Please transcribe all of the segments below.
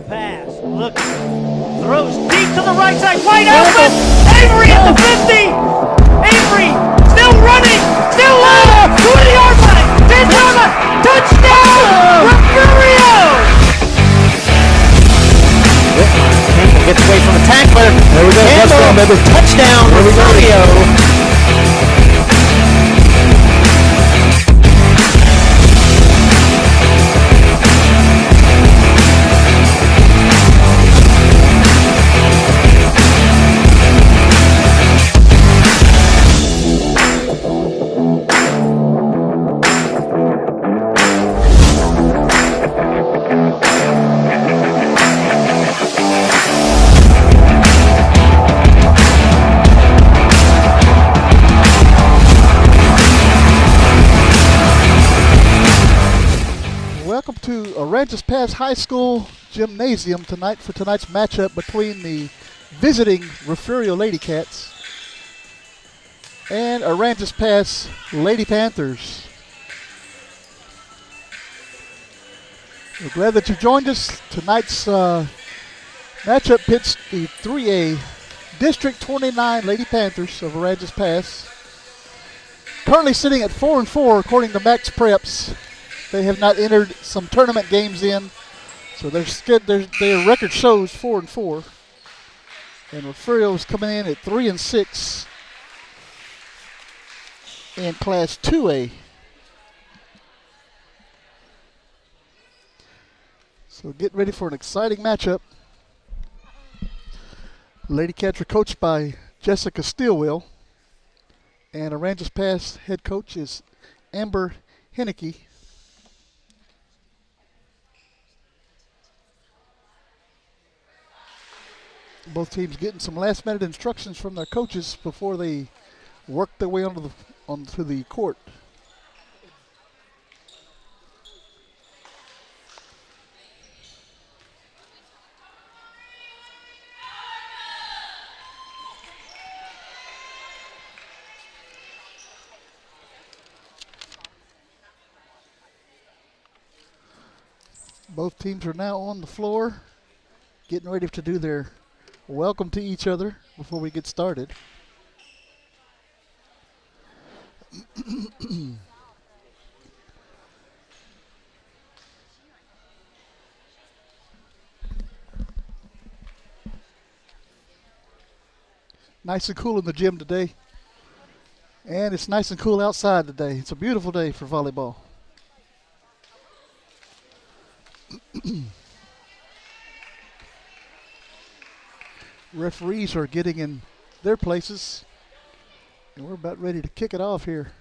pass. Look, throws deep to the right side. Wide open. Avery at the 50. Avery still running. Still low. To the yard line. 10-yard line. Touchdown. Refugio. Campbell gets away from the tackler. There we go. Touchdown. Refugio. Aransas Pass High School Gymnasium tonight for tonight's matchup between the visiting Refugio Lady Cats and Aransas Pass Lady Panthers. We're glad that you joined us. Tonight's matchup pits the 3A District 29 Lady Panthers of Aransas Pass. Currently sitting at 4-4 according to Max Preps. They have not entered some tournament games in, so their record shows 4-4. And Refugio is coming in at 3-6 in Class 2A. So get ready for an exciting matchup. Lady Cats are coached by Jessica Stilwell, and Aransas Pass head coach is Amber Henneke. Both teams getting some last-minute instructions from their coaches before they work their way onto the court. Both teams are now on the floor, getting ready to do their welcome to each other before we get started. Nice and cool in the gym today. And it's nice and cool outside today. It's a beautiful day for volleyball. Referees are getting in their places, and we're about ready to kick it off here.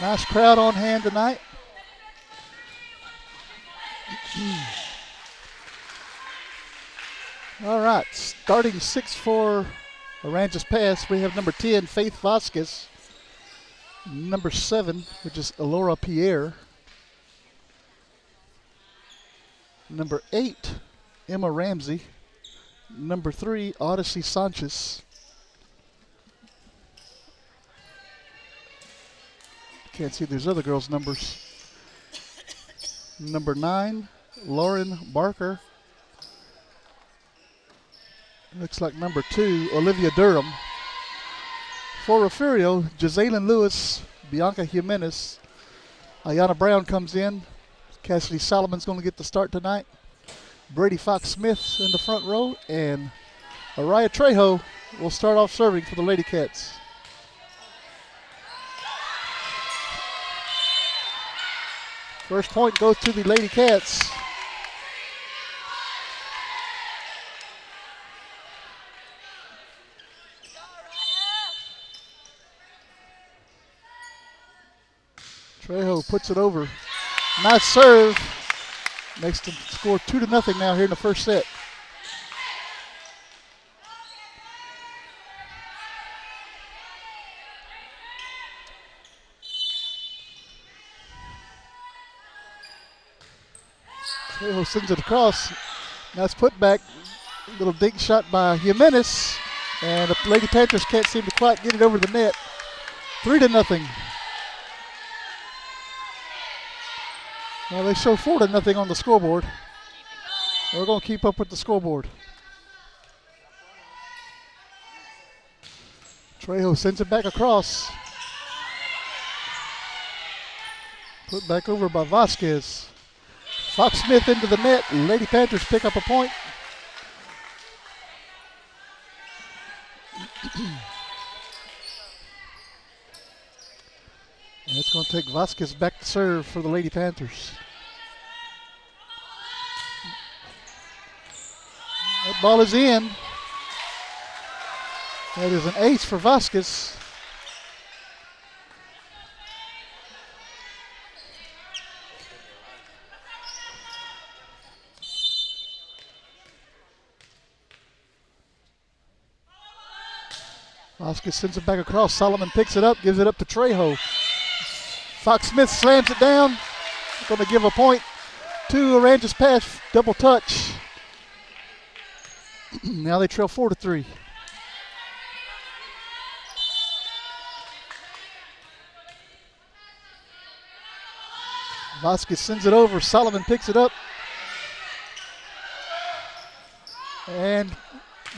Nice crowd on hand tonight. All right, starting 6 for Aransas Pass, we have number 10, Faith Vasquez. Number 7, which is Elora Pierre. Number 8, Emma Ramsey. Number 3, Odyssey Sanchez. Can't see these other girls' numbers. Number 9, Lauren Barker. Looks like number 2, Olivia Durham. For Refugio, Jazalyn Lewis, Bianca Jimenez. Ayana Brown comes in. Cassidy Solomon's going to get the start tonight. Brady Fox Smith in the front row. And Araya Trejo will start off serving for the Lady Cats. First point goes to the Lady Cats. Trejo puts it over. Nice serve. Makes them score 2-0 now here in the first set. Trejo sends it across. Now it's put back. Little dink shot by Jimenez. And the Lady Panthers can't seem to quite get it over the net. 3-0. Well, they show 4-0 on the scoreboard. We're going to keep up with the scoreboard. Trejo sends it back across. Put back over by Vasquez. Fox Smith into the net. Lady Panthers pick up a point. And it's going to take Vasquez back to serve for the Lady Panthers. That ball is in. That is an ace for Vasquez. Vasquez sends it back across. Solomon picks it up, gives it up to Trejo. Fox Smith slams it down. Going to give a point to Aransas Pass. Double touch. Now they trail 4-3. Vasquez sends it over. Solomon picks it up. And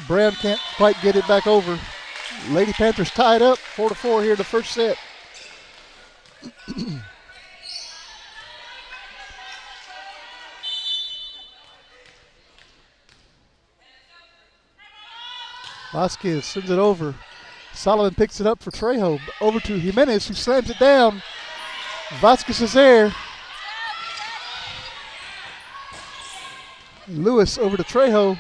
Brown can't quite get it back over. Lady Panthers tied up 4-4 here in the first set. Vasquez sends it over. Solomon picks it up for Trejo. Over to Jimenez, who slams it down. Vasquez is there. Lewis over to Trejo.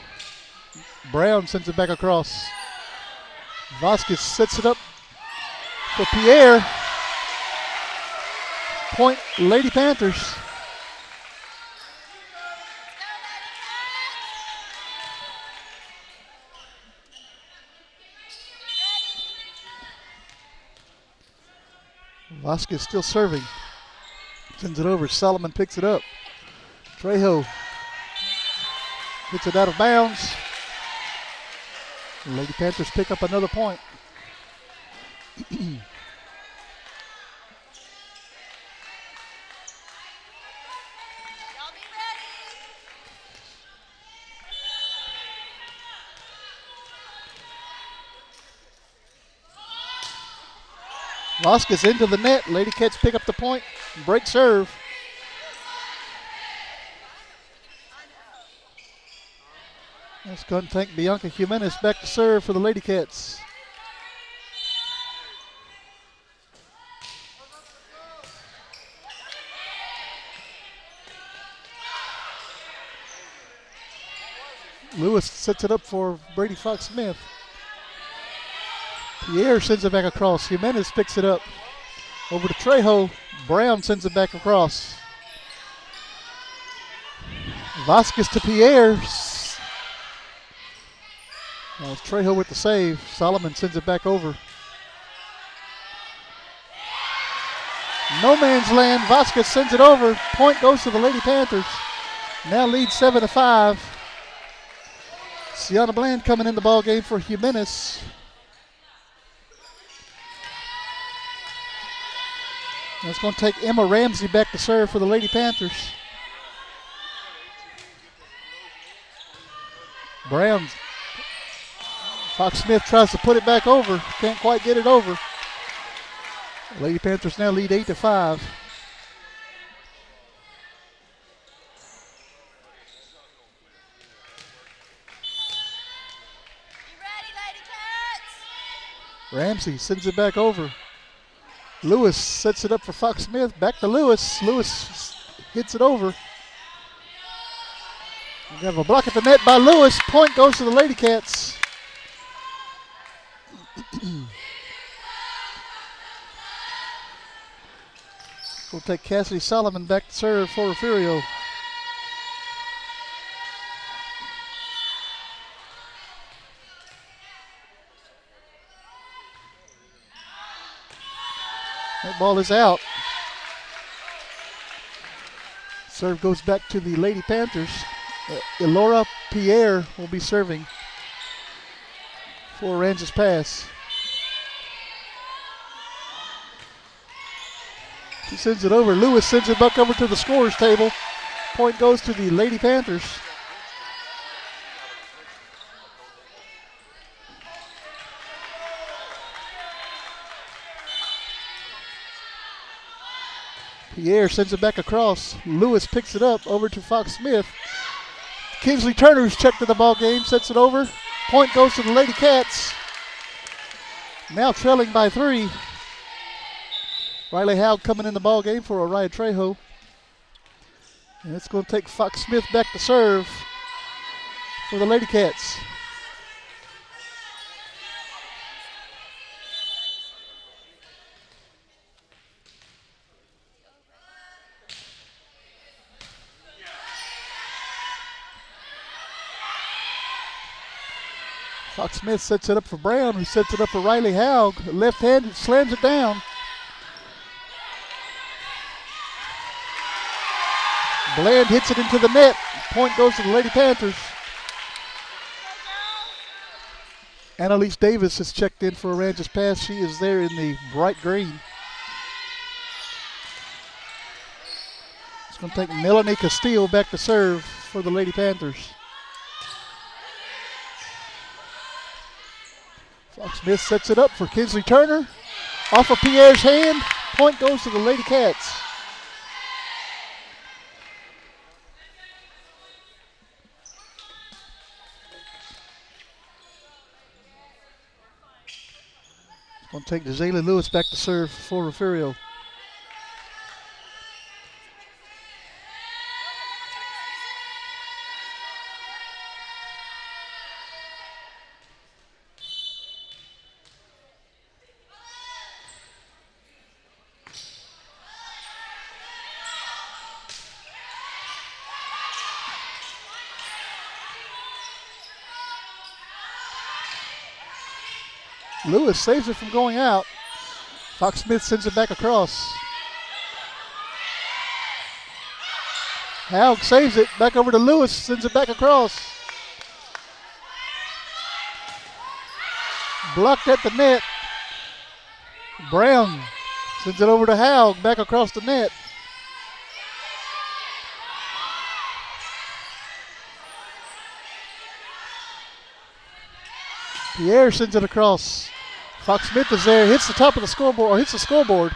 Brown sends it back across. Vasquez sets it up for Pierre. Point Lady Panthers. Vasquez still serving. Sends it over. Solomon picks it up. Trejo gets it out of bounds. The Lady Panthers pick up another point. Vasquez into the net. Lady Cats pick up the point. Break serve. That's going to take Bianca Jimenez back to serve for the Lady Cats. Lewis sets it up for Brady Fox Smith. Pierre sends it back across. Jimenez picks it up. Over to Trejo. Brown sends it back across. Vasquez to Pierre. Now it's Trejo with the save. Solomon sends it back over. No man's land. Vasquez sends it over. Point goes to the Lady Panthers. Now lead 7-5. Sienna Bland coming in the ball game for Jimenez. That's going to take Emma Ramsey back to serve for the Lady Panthers. Brown. Fox Smith tries to put it back over. Can't quite get it over. Lady Panthers now lead 8-5. Ramsey sends it back over. Lewis sets it up for Fox Smith. Back to Lewis. Lewis hits it over. We have a block at the net by Lewis. Point goes to the Lady Cats. We'll take Cassidy Solomon back to serve for Refugio. That ball is out. Serve goes back to the Lady Panthers. Elora Pierre will be serving for Aransas Pass. She sends it over. Lewis sends it back over to the scorer's table. Point goes to the Lady Panthers. Pierre sends it back across. Lewis picks it up over to Fox Smith. Kinsley Turner's checked in the ball game, sets it over. Point goes to the Lady Cats. Now trailing by 3. Riley Howe coming in the ball game for Oriah Trejo. And it's going to take Fox Smith back to serve for the Lady Cats. Fox Smith sets it up for Brown, who sets it up for Riley Howe. Left-handed, slams it down. Bland hits it into the net. Point goes to the Lady Panthers. Annalise Davis has checked in for Aransas Pass. She is there in the bright green. It's going to take Melanie Castillo back to serve for the Lady Panthers. Fox Smith sets it up for Kinsley Turner. Off of Pierre's hand. Point goes to the Lady Cats. It's going to take Jazayla Lewis back to serve for Refugio. Lewis saves it from going out. Fox Smith sends it back across. Howe saves it back over to Lewis, sends it back across. Blocked at the net. Brown sends it over to Howe, back across the net. Pierre sends it across. Fox Smith is there, hits the top of the scoreboard, or hits the scoreboard.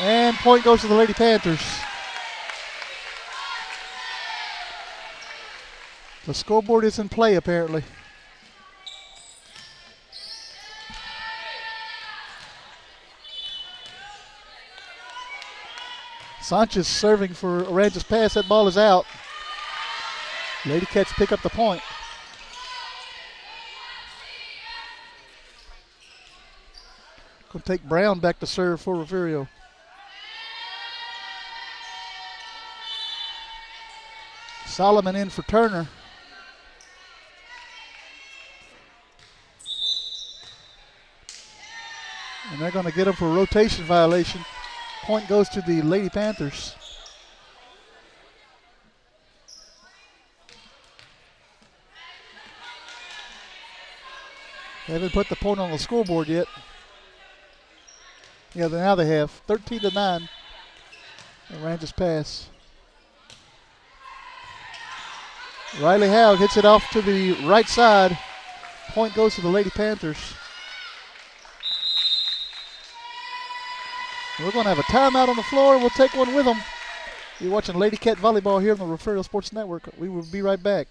And point goes to the Lady Panthers. The scoreboard is in play apparently. Sanchez serving for Aransas Pass. That ball is out. Lady Cats pick up the point. Going to take Brown back to serve for Refugio. Solomon in for Turner. And they're going to get him for a rotation violation. Point goes to the Lady Panthers. They haven't put the point on the scoreboard yet. Yeah, now they have. 13-9. Aransas Pass. Riley Howe hits it off to the right side. Point goes to the Lady Panthers. We're going to have a timeout on the floor, and we'll take one with them. You're watching Lady Cat Volleyball here on the Refugio Sports Network. We will be right back.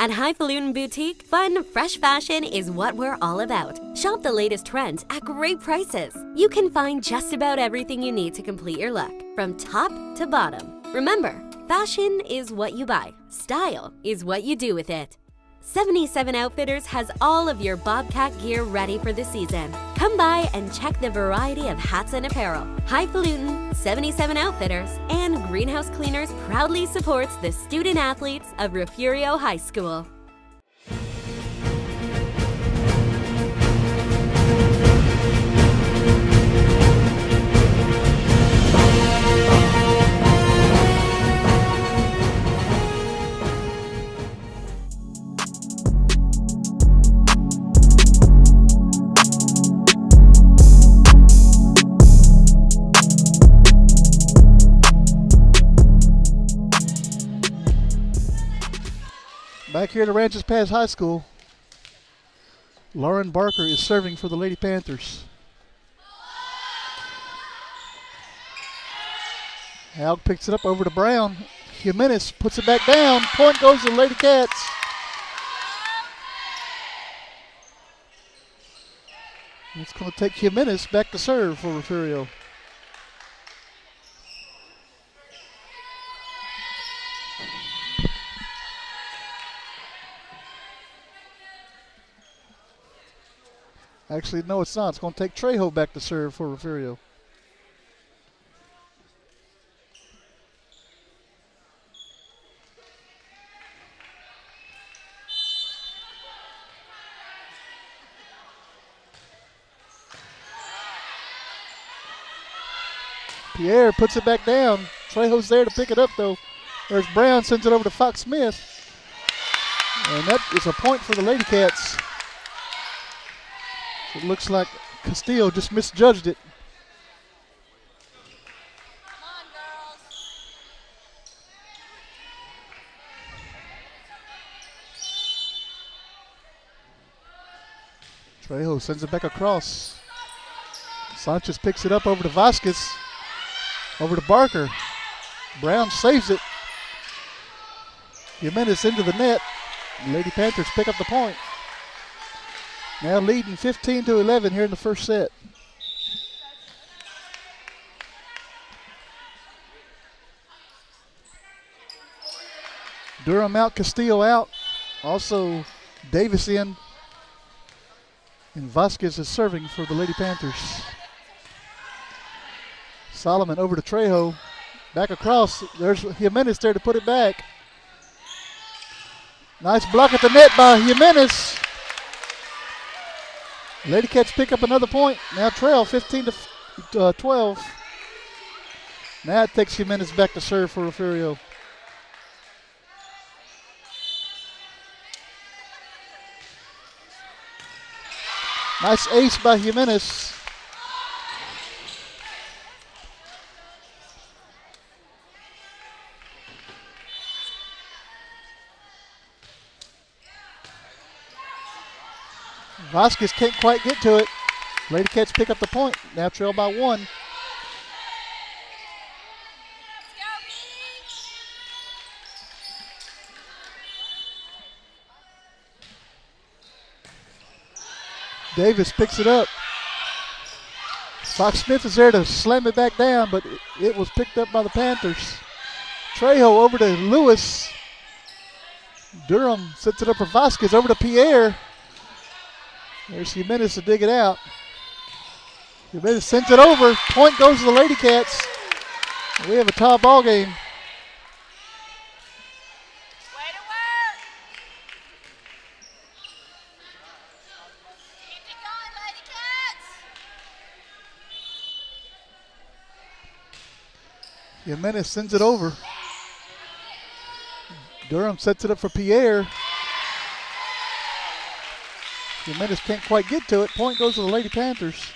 At Highfalutin Boutique, fun, fresh fashion is what we're all about. Shop the latest trends at great prices. You can find just about everything you need to complete your look, from top to bottom. Remember, fashion is what you buy. Style is what you do with it. 77 Outfitters has all of your Bobcat gear ready for the season. Come by and check the variety of hats and apparel. Highfalutin, 77 Outfitters, and Greenhouse Cleaners proudly supports the student athletes of Refugio High School. Back here at Aransas Pass High School, Lauren Barker is serving for the Lady Panthers. Haug picks it up over to Brown. Jimenez puts it back down. Point goes to the Lady Cats. It's going to take Jimenez back to serve for Refugio. Actually, no, it's not. It's going to take Trejo back to serve for Refugio. Pierre puts it back down. Trejo's there to pick it up, though. There's Brown, sends it over to Fox Smith. And that is a point for the Lady Cats. It looks like Castillo just misjudged it. Trejo sends it back across. Sanchez picks it up over to Vasquez. Over to Barker. Brown saves it. Jimenez into the net. The Lady Panthers pick up the point. Now leading 15-11 here in the first set. Durham out, Castillo out. Also Davis in. And Vasquez is serving for the Lady Panthers. Solomon over to Trejo. Back across. There's Jimenez there to put it back. Nice block at the net by Jimenez. Lady Cats pick up another point. Now trail 15-12. Now it takes Jimenez back to serve for Refugio. Nice ace by Jimenez. Vasquez can't quite get to it. Lady Cats pick up the point. Now trail by one. Davis picks it up. Fox Smith is there to slam it back down, but it was picked up by the Panthers. Trejo over to Lewis. Durham sets it up for Vasquez. Over to Pierre. There's Jimenez to dig it out. Jimenez sends it over. Point goes to the Lady Cats. We have a tie ball game. Way to work. Keep it going, Lady Cats. Jimenez sends it over. Durham sets it up for Pierre. Jimenez can't quite get to it. Point goes to the Lady Panthers.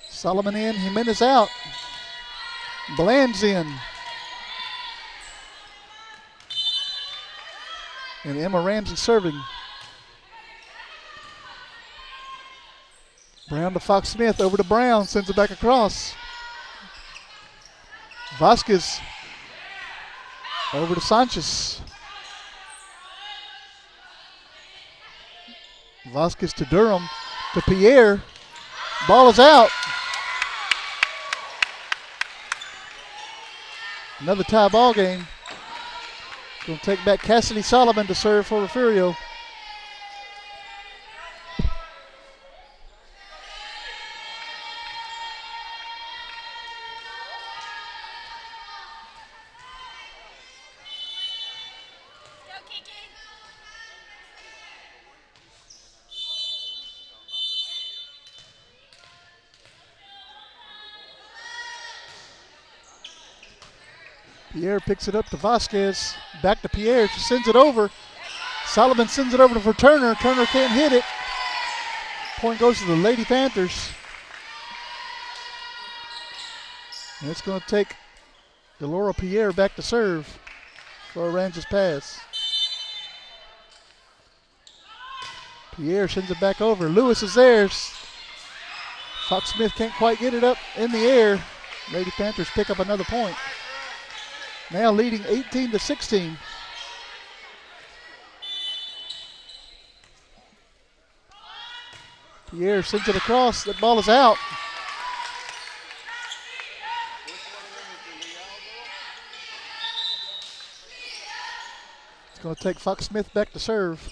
Solomon in, Jimenez out. Bland's in. And Emma Ramsey serving. Brown to Fox Smith, over to Brown, sends it back across. Vasquez over to Sanchez. Vasquez to Durham, to Pierre. Ball is out. Another tie ball game. Going to take back Cassidy Solomon to serve for Refugio. Pierre picks it up to Vasquez. Back to Pierre. She sends it over. Solomon sends it over for Turner. Turner can't hit it. Point goes to the Lady Panthers. And it's going to take Delora Pierre back to serve for Aransas Pass. Pierre sends it back over. Lewis is there. Fox Smith can't quite get it up in the air. Lady Panthers pick up another point. Now leading 18-16. Pierre sends it across. That ball is out. It's going to take Fox Smith back to serve.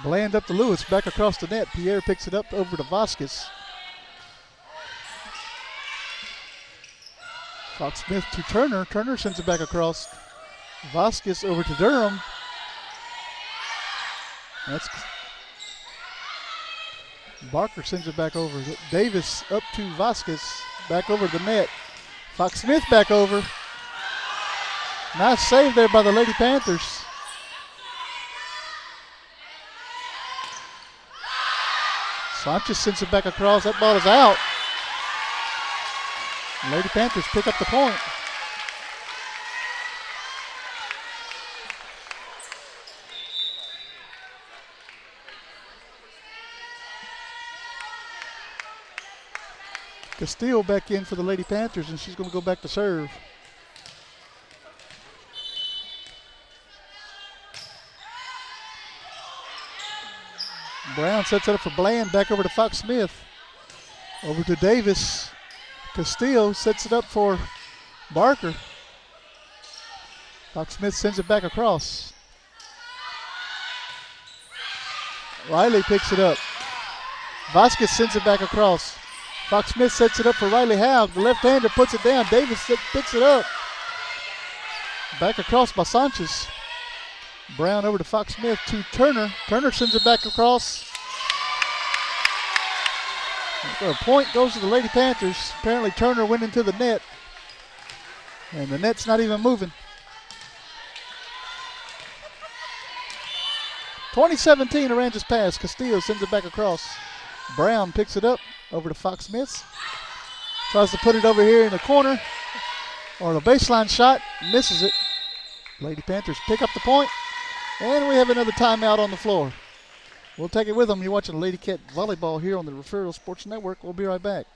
Bland up to Lewis, back across the net. Pierre picks it up over to Vasquez. Fox Smith to Turner. Turner sends it back across. Vasquez over to Durham. That's Barker sends it back over. Davis up to Vasquez. Back over the net. Fox Smith back over. Nice save there by the Lady Panthers. Sanchez sends it back across. That ball is out. Lady Panthers pick up the point. Castillo back in for the Lady Panthers, and she's going to go back to serve. Brown sets it up for Bland, back over to Fox Smith. Over to Davis. Castillo sets it up for Barker. Fox Smith sends it back across. Riley picks it up. Vasquez sends it back across. Fox Smith sets it up for Riley Howe. The left-hander puts it down. Davis picks it up. Back across by Sanchez. Brown over to Fox Smith to Turner. Turner sends it back across. The point goes to the Lady Panthers. Apparently Turner went into the net. And the net's not even moving. 2017 Aransas Pass. Castillo sends it back across. Brown picks it up over to Fox Smith. Tries to put it over here in the corner. Or the baseline shot. Misses it. Lady Panthers pick up the point. And we have another timeout on the floor. We'll take it with them. You're watching Lady Cat Volleyball here on the Refugio Sports Network. We'll be right back.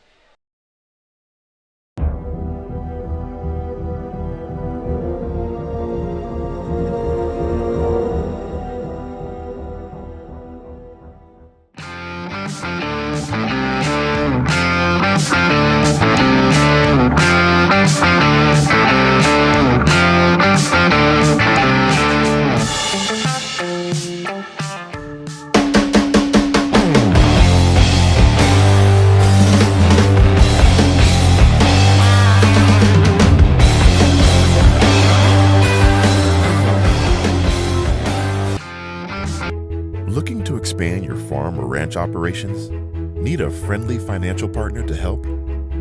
Looking to expand your farm or ranch operations? Need a friendly financial partner to help?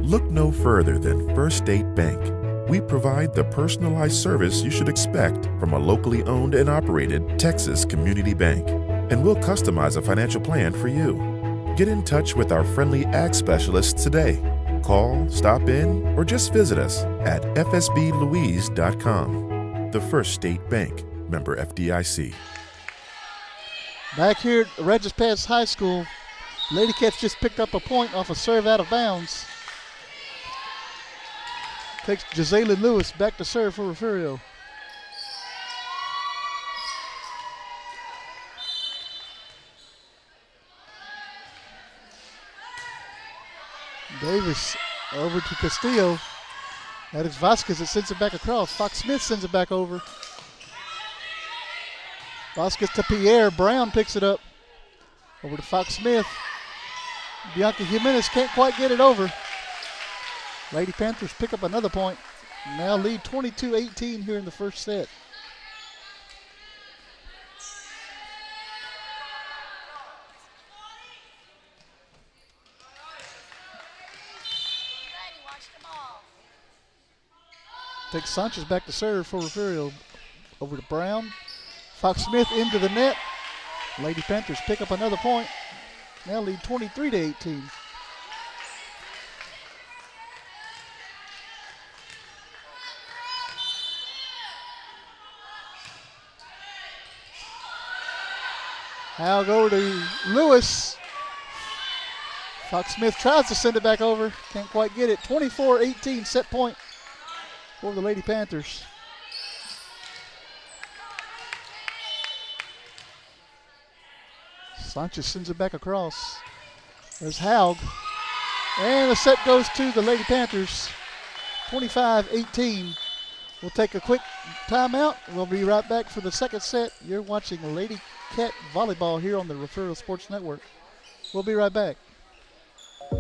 Look no further than First State Bank. We provide the personalized service you should expect from a locally owned and operated Texas community bank. And we'll customize a financial plan for you. Get in touch with our friendly ag specialists today. Call, stop in, or just visit us at fsblouise.com. The First State Bank, member FDIC. Back here at Aransas Pass High School, Lady Cats just picked up a point off a serve out of bounds. Takes Jazalyn Lewis back to serve for Refugio. Davis over to Castillo. That is Vasquez that sends it back across. Fox Smith sends it back over. Vasquez to Pierre. Brown picks it up. Over to Fox Smith. Bianca Jimenez can't quite get it over. Lady Panthers pick up another point. Now lead 22-18 here in the first set. Ready, watch the ball. Takes Sanchez back to serve for Refugio. Over to Brown. Fox Smith into the net. Lady Panthers pick up another point. Now lead 23-18. Haug over to Lewis. Fox Smith tries to send it back over. Can't quite get it. 24-18 set point for the Lady Panthers. Sanchez sends it back across. There's Haug. And the set goes to the Lady Panthers. 25-18. We'll take a quick timeout. We'll be right back for the second set. You're watching Lady Cat Volleyball here on the Refugio Sports Network. We'll be right back.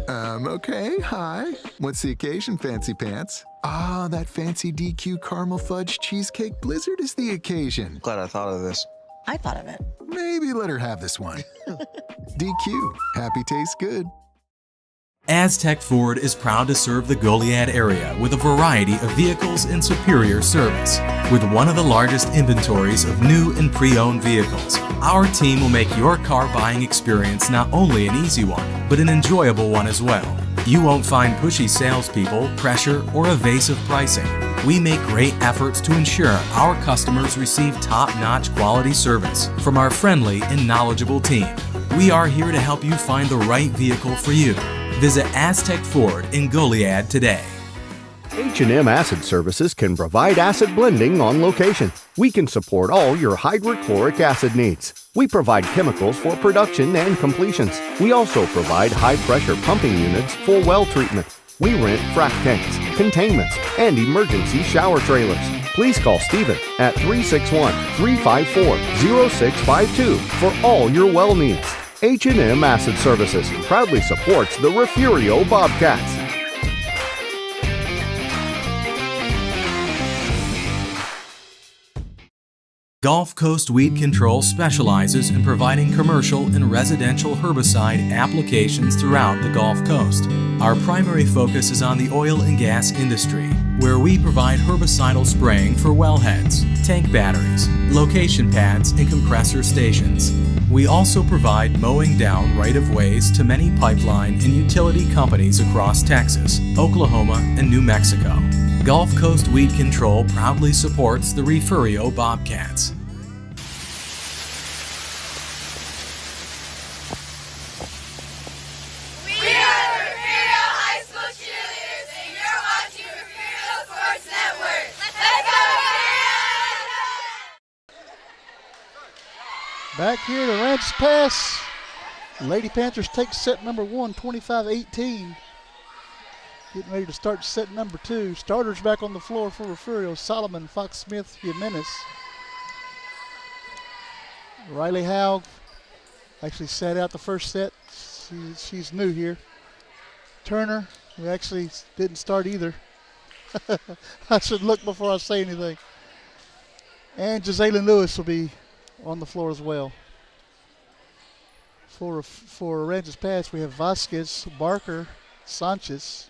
Okay, hi. What's the occasion, Fancy Pants? Ah, that fancy DQ caramel fudge cheesecake blizzard is the occasion. Glad I thought of this. I thought of it. Maybe let her have this one. DQ, happy tastes good. Aztec Ford is proud to serve the Goliad area with a variety of vehicles and superior service. With one of the largest inventories of new and pre-owned vehicles, our team will make your car buying experience not only an easy one, but an enjoyable one as well. You won't find pushy salespeople, pressure, or evasive pricing. We make great efforts to ensure our customers receive top-notch quality service from our friendly and knowledgeable team. We are here to help you find the right vehicle for you. Visit Aztec Ford in Goliad today. H&M Acid Services can provide acid blending on location. We can support all your hydrochloric acid needs. We provide chemicals for production and completions. We also provide high-pressure pumping units for well treatment. We rent frac tanks, containments, and emergency shower trailers. Please call Stephen at 361-354-0652 for all your well needs. H&M Acid Services proudly supports the Refugio Bobcats. Gulf Coast Weed Control specializes in providing commercial and residential herbicide applications throughout the Gulf Coast. Our primary focus is on the oil and gas industry, where we provide herbicidal spraying for wellheads, tank batteries, location pads, and compressor stations. We also provide mowing down right-of-ways to many pipeline and utility companies across Texas, Oklahoma, and New Mexico. Gulf Coast Weed Control proudly supports the Refugio Bobcats. We are the Refugio High School cheerleaders, and you're watching Refugio Sports Network. Let's go, Refugio! Back here at Aransas Pass. Lady Panthers take set number 1, 25-18. Getting ready to start set number 2. Starters back on the floor for Refugio: Solomon, Fox Smith, Jimenez. Riley Haug actually sat out the first set. She's new here. Turner, who actually didn't start either. I should look before I say anything. And Jazalyn Lewis will be on the floor as well. For Aransas Pass, we have Vasquez, Barker, Sanchez,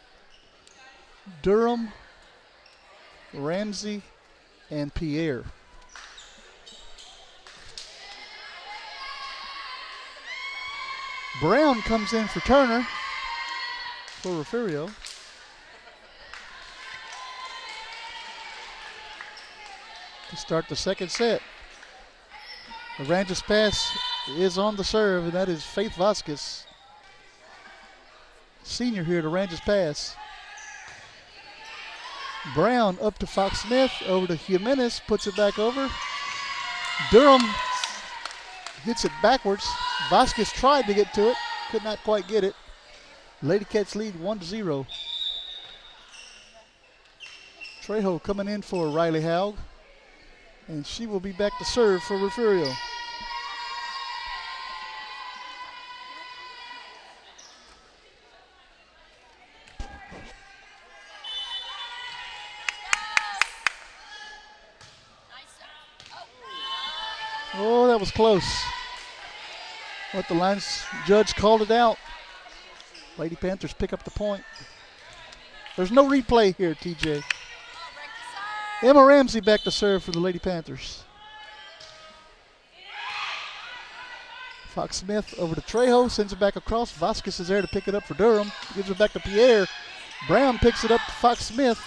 Durham, Ramsey, and Pierre. Brown comes in for Turner for Refugio. To start the second set. Aransas Pass is on the serve, and that is Faith Vasquez, senior here at Aransas Pass. Brown up to Fox Smith, over to Jimenez, puts it back over. Durham hits it backwards. Vasquez tried to get to it, could not quite get it. Lady Cats lead 1-0. Trejo coming in for Riley Haug, and she will be back to serve for Refugio. Oh, that was close. But the lines judge called it out. Lady Panthers pick up the point. There's no replay here, TJ. Emma Ramsey back to serve for the Lady Panthers. Fox Smith over to Trejo, sends it back across. Vasquez is there to pick it up for Durham. Gives it back to Pierre. Brown picks it up to Fox Smith.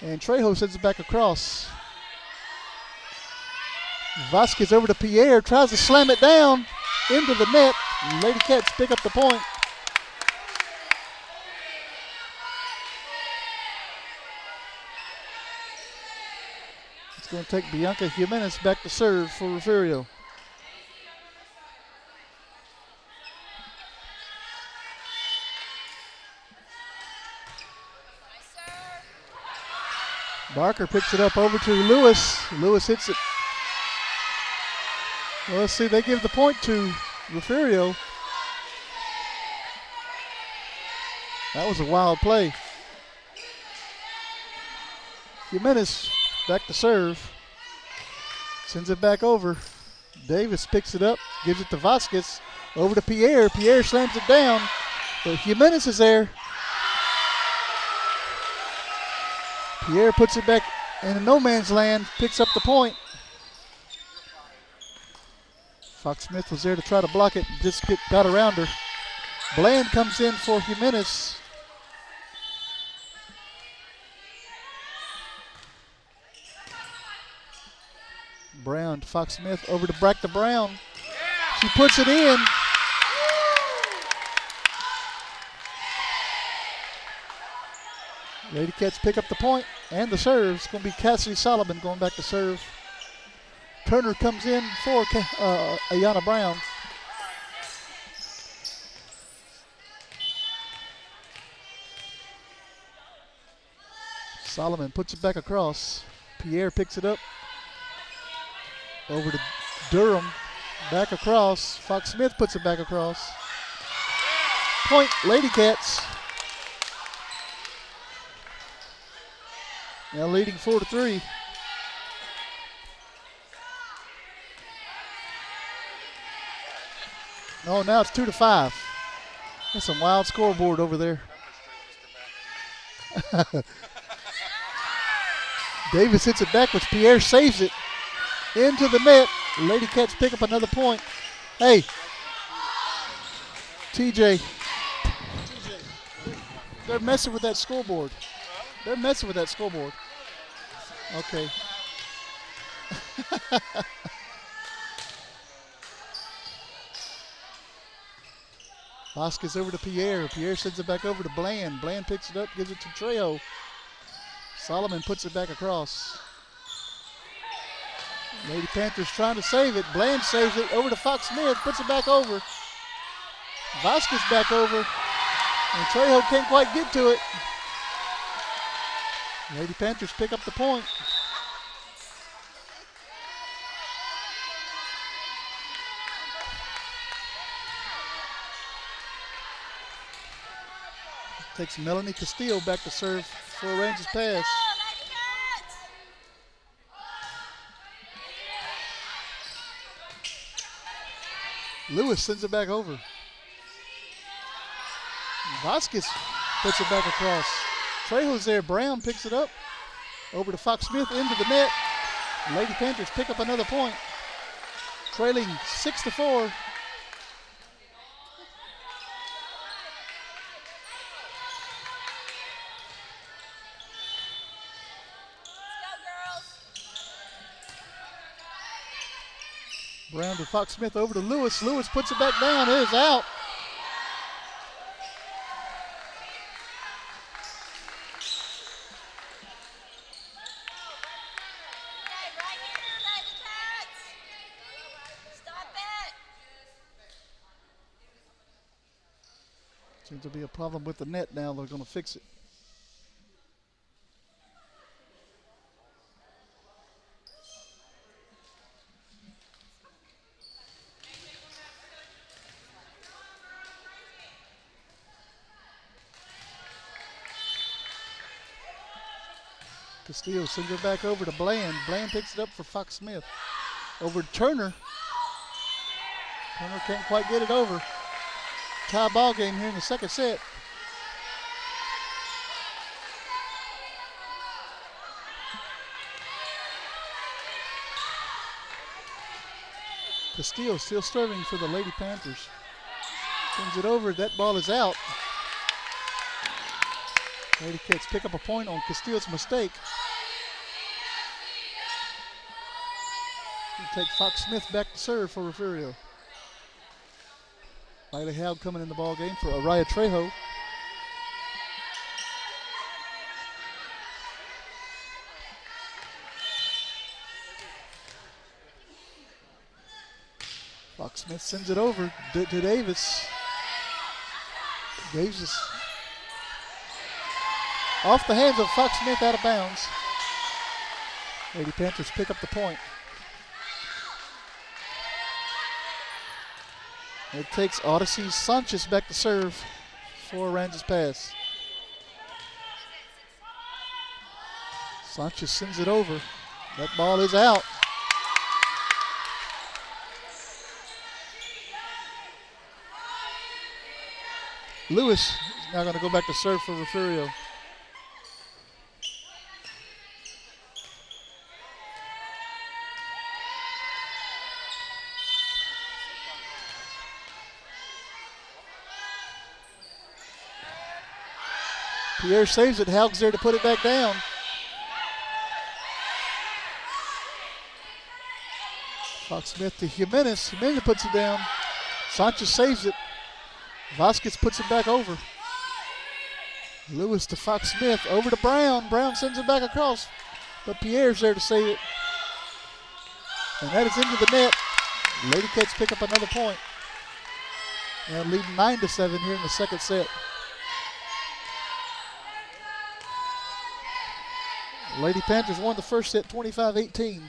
And Trejo sends it back across. Vasquez over to Pierre, tries to slam it down into the net. Lady Cats pick up the point. It's going to take Bianca Jimenez back to serve for Refugio. Barker picks it up over to Lewis. Lewis hits it. Well, let's see, they give the point to Refugio. That was a wild play. Jimenez back to serve. Sends it back over. Davis picks it up, gives it to Vasquez. Over to Pierre. Pierre slams it down, but Jimenez is there. Pierre puts it back in no man's land, picks up the point. Fox Smith was there to try to block it, just got around her. Bland comes in for Jimenez. Brown to Fox Smith, over to Brack to Brown. She puts it in. Lady Cats pick up the point and the serve. It's going to be Cassidy Solomon going back to serve. Turner comes in for Ayana Brown. Solomon puts it back across. Pierre picks it up. Over to Durham. Back across. Fox Smith puts it back across. Point, Lady Cats. Now leading 4-3. No, now it's 2-5. That's some wild scoreboard over there. Davis hits it backwards. Pierre saves it into the net. Lady Cats pick up another point. Hey, TJ, they're messing with that scoreboard. They're messing with that scoreboard. Okay. Vasquez over to Pierre. Pierre sends it back over to Bland. Bland picks it up, gives it to Trejo. Solomon puts it back across. Lady Panthers trying to save it. Bland saves it over to Fox Smith, puts it back over. Vasquez back over. And Trejo can't quite get to it. Lady Panthers pick up the point. Takes Melanie Castillo back to serve for Aransas Pass. Lewis sends it back over. Vasquez puts it back across. Trejo's there. Brown picks it up. Over to Fox Smith into the net. Lady Panthers pick up another point. Trailing 6-4. Brown to Fox Smith, over to Lewis. Lewis puts it back down. It is out. Seems to be a problem with the net now. They're going to fix it. Castillo sends it back over to Bland. Bland picks it up for Fox Smith. Over to Turner. Turner can't quite get it over. Tie ball game here in the second set. Castillo still serving for the Lady Panthers. Sends it over. That ball is out. Lady Cats pick up a point on Castillo's mistake. We'll take Fox Smith back to serve for Refugio. Riley Howd coming in the ball game for Araya Trejo. Fox Smith sends it over to Davis. Davis off the hands of Fox Smith, out of bounds. Lady Panthers pick up the point. It takes Odyssey Sanchez back to serve for Aransas Pass. Sanchez sends it over. That ball is out. Lewis is now going to go back to serve for Refugio. Pierre saves it. Haug's there to put it back down. Fox Smith to Jimenez. Jimenez puts it down. Sanchez saves it. Vasquez puts it back over. Lewis to Fox Smith. Over to Brown. Brown sends it back across. But Pierre's there to save it. And that is into the net. Lady Cats pick up another point. Now leading 9-7 here in the second set. Lady Panthers won the first set 25-18.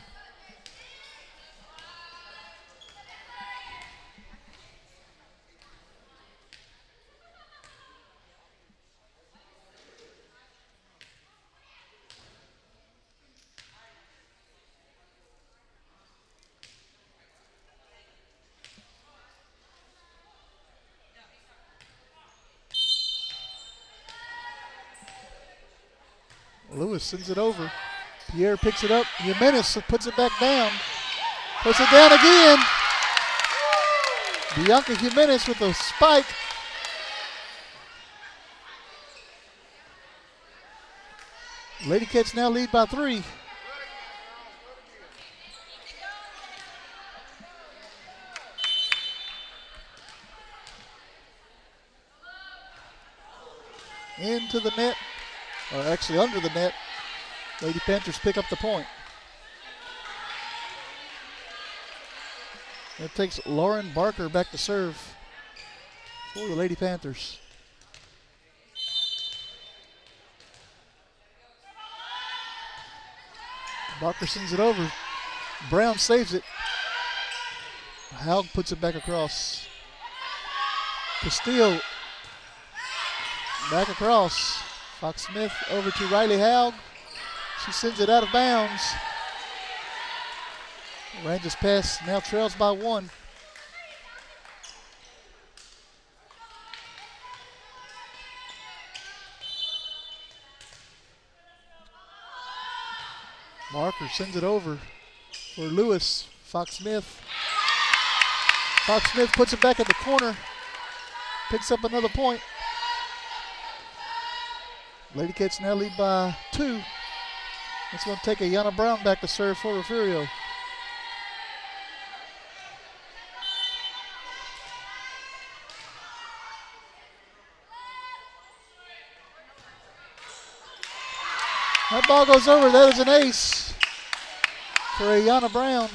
Lewis sends it over. Pierre picks it up. Jimenez puts it back down. Puts it down again. Bianca Jimenez with a spike. Lady Cats now lead by 3. Into the net. Or actually under the net. Lady Panthers pick up the point. It takes Lauren Barker back to serve for the Lady Panthers. Barker sends it over. Brown saves it. Haug puts it back across. Castillo back across. Fox Smith over to Riley Haug. She sends it out of bounds. Aransas Pass now trails by 1. Marker sends it over for Lewis. Fox Smith. Fox Smith puts it back in the corner. Picks up another point. Lady Cats now lead by 2. It's going to take Ayana Brown back to serve for Refugio. That ball goes over. That is an ace for Ayana Brown.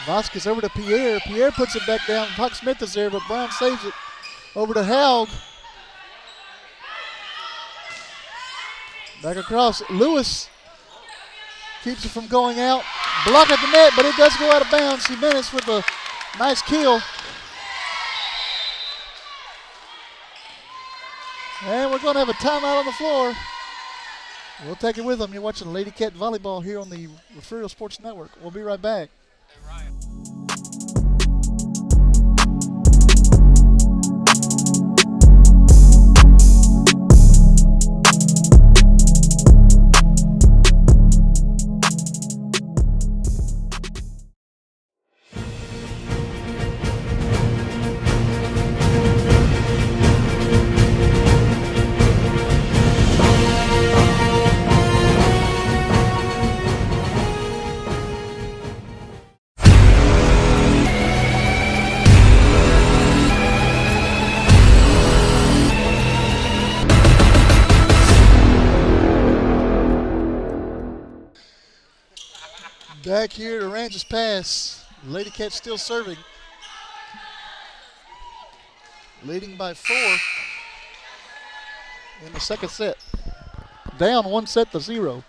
Vasquez over to Pierre. Pierre puts it back down. Fox Smith is there, but Brown saves it. Over to Haug. Back across. Lewis keeps it from going out. Block at the net, but it does go out of bounds. Jimenez with a nice kill. And we're going to have a timeout on the floor. We'll take it with them. You're watching Lady Cat Volleyball here on the Refugio Sports Network. We'll be right back. Back here at Aransas Pass, Lady Cat still serving. Leading by 4 in the second set. Down 1-0.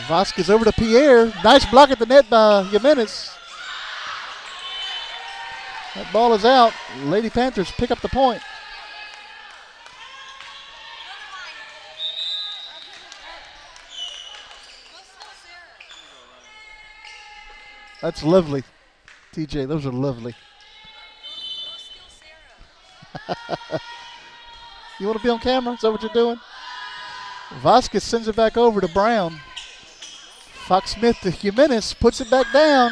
Vasquez over to Pierre. Nice block at the net by Jimenez. That ball is out. Lady Panthers pick up the point. That's lovely. TJ, those are lovely. You want to be on camera? Is that what you're doing? Vasquez sends it back over to Brown. Fox Smith to Jimenez, puts it back down.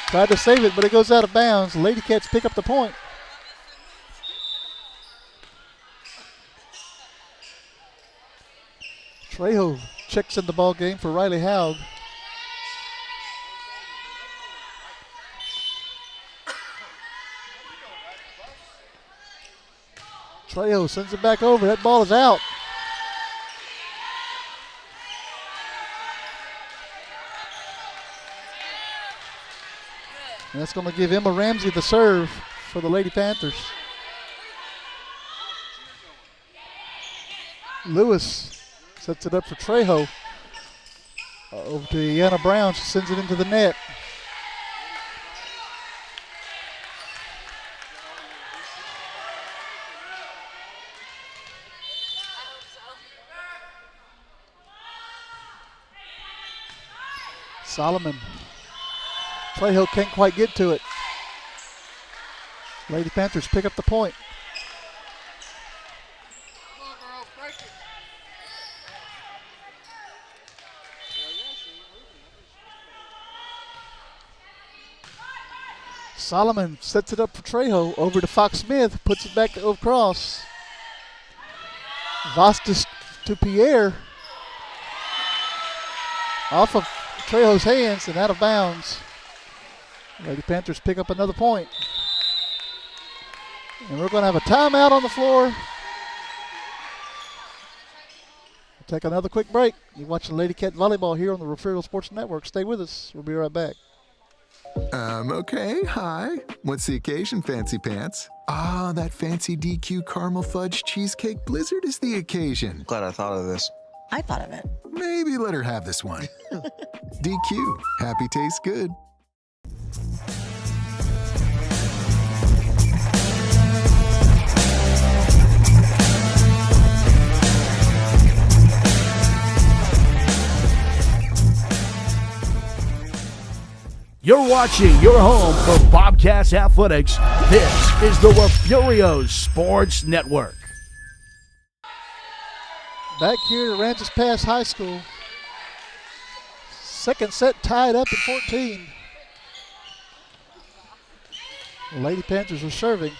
Tried to save it, but it goes out of bounds. Lady Cats pick up the point. Trejo checks in the ball game for Riley Haug. Trejo sends it back over. That ball is out. And that's going to give Emma Ramsey the serve for the Lady Panthers. Lewis sets it up for Trejo. Over to Iana Brown. She sends it into the net. Solomon. Trejo can't quite get to it. Lady Panthers pick up the point. Solomon sets it up for Trejo. Over to Fox Smith. Puts it back across. Vasquez to Pierre. Off of Trejo's hands and out of bounds. Lady Panthers pick up another point. And we're going to have a timeout on the floor. We'll take another quick break. You're watching Lady Cat Volleyball here on the Refugio Sports Network. Stay with us. We'll be right back. Okay, hi. What's the occasion, Fancy Pants? Ah, that fancy DQ caramel fudge cheesecake blizzard is the occasion. Glad I thought of this. I thought of it. Maybe let her have this one. DQ, happy tastes good. You're watching your home for Bobcats Athletics. This is the Refugio Sports Network. Back here at Aransas Pass High School. Second set tied up at 14. The Lady Panthers are serving.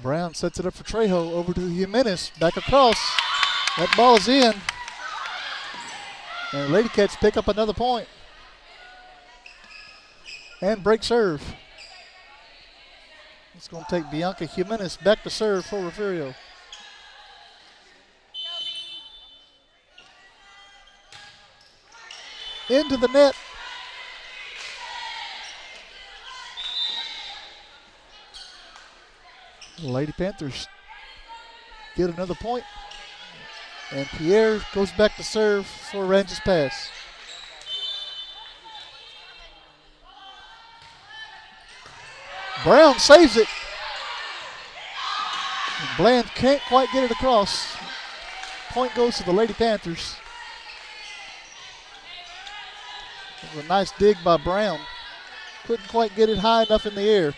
Brown sets it up for Trejo. Over to Jimenez. Back across. That ball is in. And Lady Cats pick up another point. And break serve. It's going to take Bianca Jimenez back to serve for Refugio. Into the net. The Lady Panthers get another point. And Pierre goes back to serve for Aransas Pass. Brown saves it. And Bland can't quite get it across. Point goes to the Lady Panthers. It was a nice dig by Brown. Couldn't quite get it high enough in the air.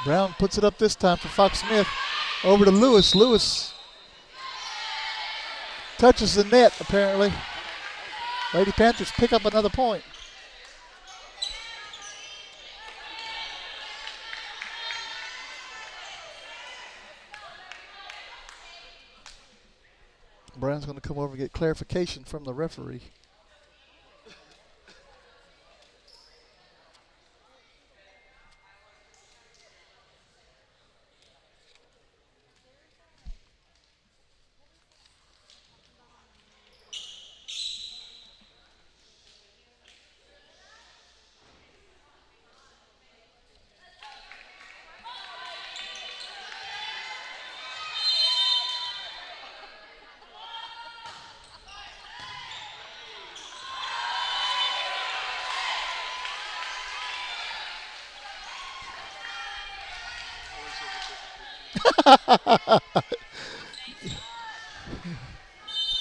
Brown puts it up this time for Fox Smith. Over to Lewis. Lewis touches the net, apparently. Lady Panthers pick up another point. Brown's going to come over and get clarification from the referee.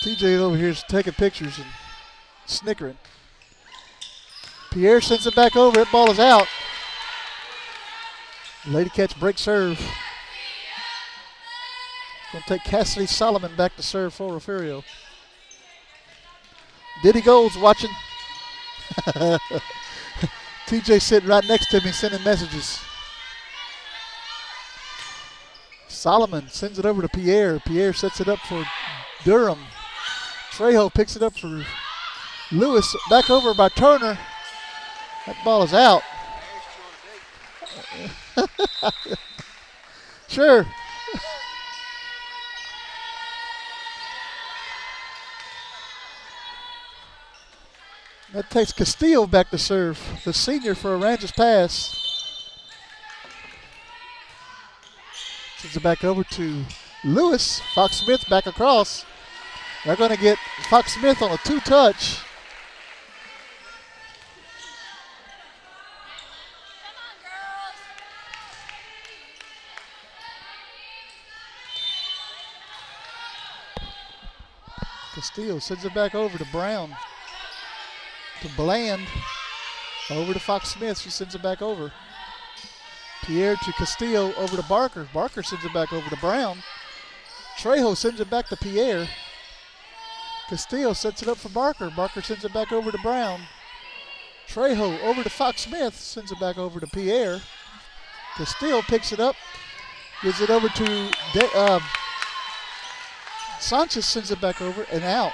TJ over here is taking pictures and snickering. Pierre sends it back over. That ball is out. Lady Cats break serve. Going to take Cassidy Solomon back to serve for Refugio. Diddy Gold's watching. TJ sitting right next to me sending messages. Solomon sends it over to Pierre. Pierre sets it up for Durham. Trejo picks it up for Lewis. Back over by Turner. That ball is out. Sure. That takes Castillo back to serve, the senior for Aransas Pass. Sends it back over to Lewis. Fox Smith back across. They're going to get Fox Smith on a two-touch. Castillo sends it back over to Brown. To Bland. Over to Fox Smith. She sends it back over. Pierre to Castillo. Over to Barker. Barker sends it back over to Brown. Trejo sends it back to Pierre. Castillo sets it up for Barker. Barker sends it back over to Brown. Trejo over to Fox Smith. Sends it back over to Pierre. Castillo picks it up. Gives it over to Sanchez. Sends it back over and out.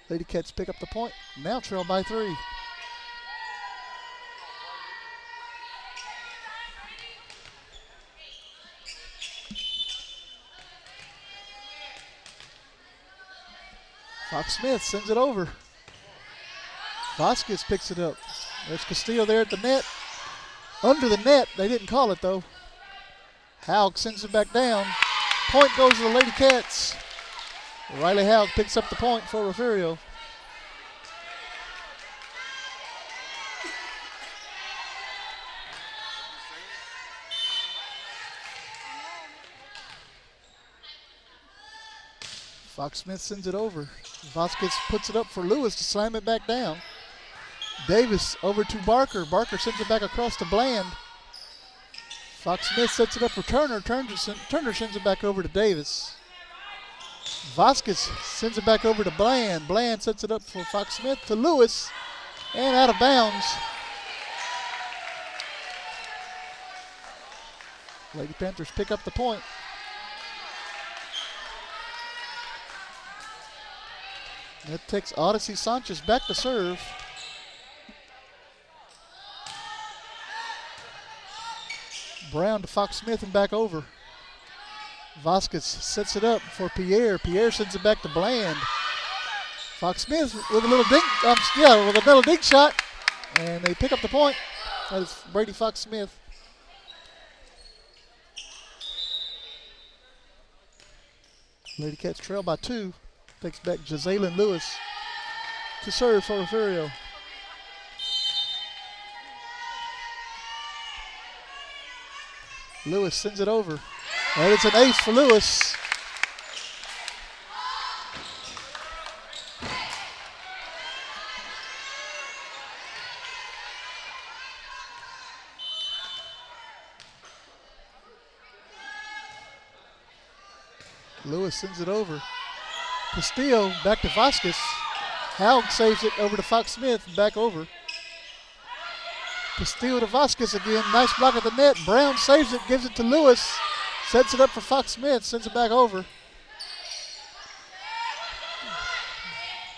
Lady Cats pick up the point. Now trail by 3. Fox Smith sends it over. Vasquez picks it up. There's Castillo there at the net. Under the net. They didn't call it though. Haug sends it back down. Point goes to the Lady Cats. Riley Haug picks up the point for Refugio. Fox Smith sends it over. Vasquez puts it up for Lewis to slam it back down. Davis over to Barker. Barker sends it back across to Bland. Fox Smith sets it up for Turner. Turner sends it back over to Davis. Vasquez sends it back over to Bland. Bland sets it up for Fox Smith to Lewis. And out of bounds. Lady Panthers pick up the point. That takes Odyssey Sanchez back to serve. Brown to Fox Smith and back over. Vasquez sets it up for Pierre. Pierre sends it back to Bland. Fox Smith with a little dink, with a little dink shot, and they pick up the point. That is Brady Fox Smith. Lady Cats trail by 2. Takes back Jazalyn Lewis to serve for Refugio. Lewis sends it over. And it's an ace for Lewis. Lewis sends it over. Castillo back to Vasquez. Haug saves it over to Fox Smith. Back over. Castillo to Vasquez again. Nice block at the net. Brown saves it, gives it to Lewis. Sets it up for Fox Smith. Sends it back over.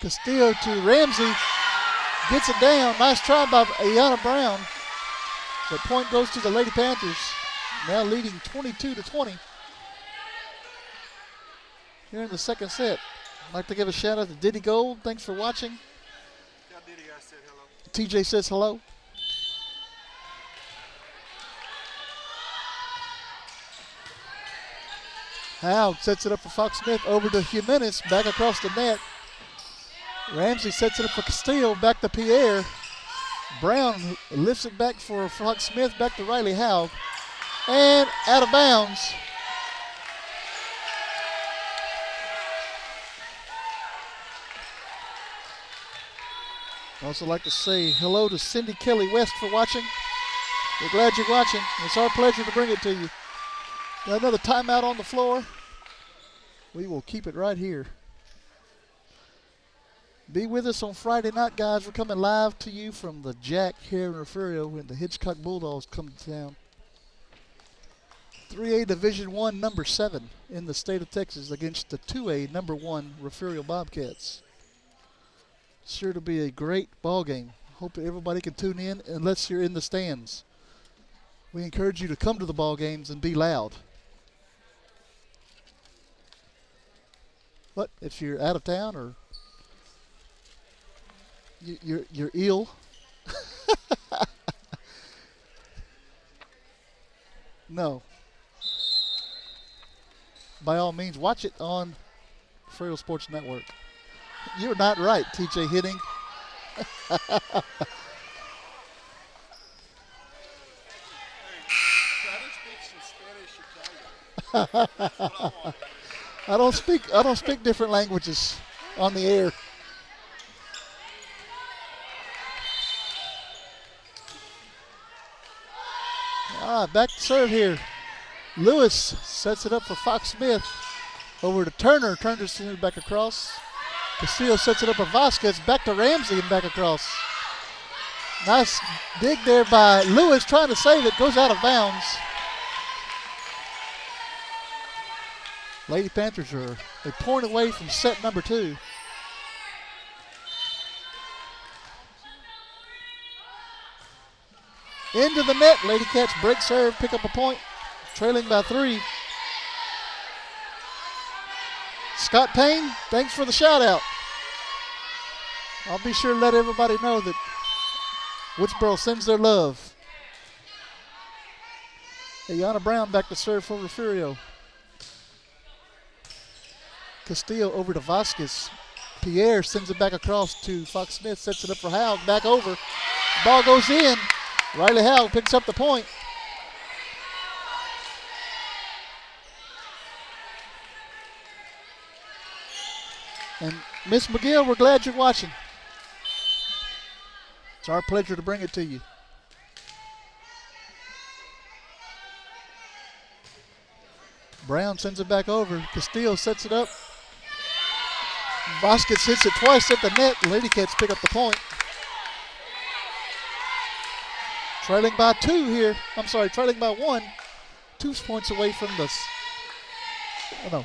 Castillo to Ramsey. Gets it down. Nice try by Ayana Brown. The point goes to the Lady Panthers. Now leading 22-20. Here in the second set. I'd like to give a shout out to Diddy Gold. Thanks for watching. Tell Diddy I said hello. TJ says hello. Haug sets it up for Fox Smith over to Jimenez, back across the net. Ramsey sets it up for Castillo, back to Pierre. Brown lifts it back for Fox Smith, back to Riley Haug. And out of bounds. I'd also like to say hello to Cindy Kelly West for watching. We're glad you're watching. It's our pleasure to bring it to you. Got another timeout on the floor. We will keep it right here. Be with us on Friday night, guys. We're coming live to you from the Jack here in Refugio when the Hitchcock Bulldogs come to town. 3A Division I, number 7 in the state of Texas against the 2A, number 1 Refugio Bobcats. Sure to be a great ball game. Hope that everybody can tune in unless you're in the stands. We encourage you to come to the ball games and be loud. But if you're out of town or you're ill, no. By all means, watch it on Refugio Sports Network. You're not right, TJ Hitting. I don't speak different languages on the air. All right, back to serve here. Lewis sets it up for Fox Smith. Over to Turner. Turner sends it back across. Castillo sets it up for Vasquez. Back to Ramsey and back across. Nice dig there by Lewis trying to save it. Goes out of bounds. Lady Panthers are a point away from set number 2. Into the net. Lady Cats break serve, pick up a point. Trailing by 3. Scott Payne, thanks for the shout out. I'll be sure to let everybody know that Woodsboro sends their love. Ayana Brown back to serve for Refugio. Castillo over to Vasquez. Pierre sends it back across to Fox Smith, sets it up for Haug, back over. Ball goes in. Riley Haug picks up the point. And Miss McGill, we're glad you're watching. It's our pleasure to bring it to you. Brown sends it back over. Castillo sets it up. Vasquez hits it twice at the net. Lady Cats pick up the point. Trailing by 2 here. I'm sorry, trailing by 1. 2 points away from the,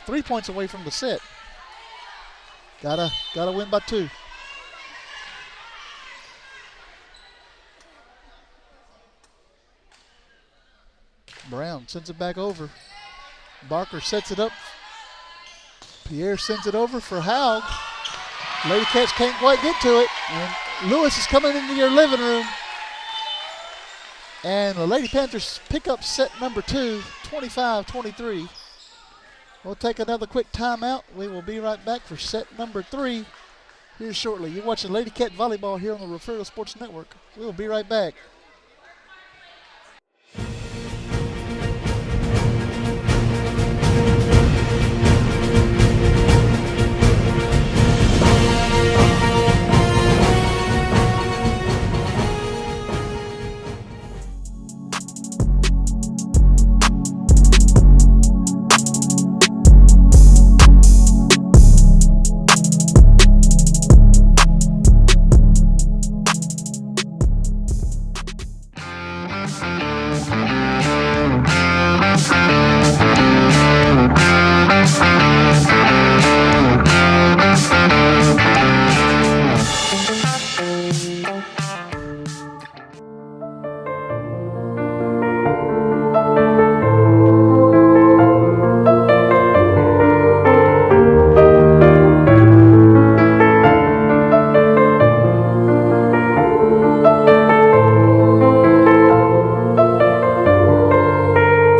3 points away from the set. Gotta win by 2. Brown sends it back over. Barker sets it up. Pierre sends it over for Haug. Lady Cats can't quite get to it. And Lewis is coming into your living room. And the Lady Panthers pick up set number 2, 25-23. We'll take another quick timeout. We will be right back for set number 3 here shortly. You're watching Lady Cat Volleyball here on the Refugio Sports Network. We'll be right back.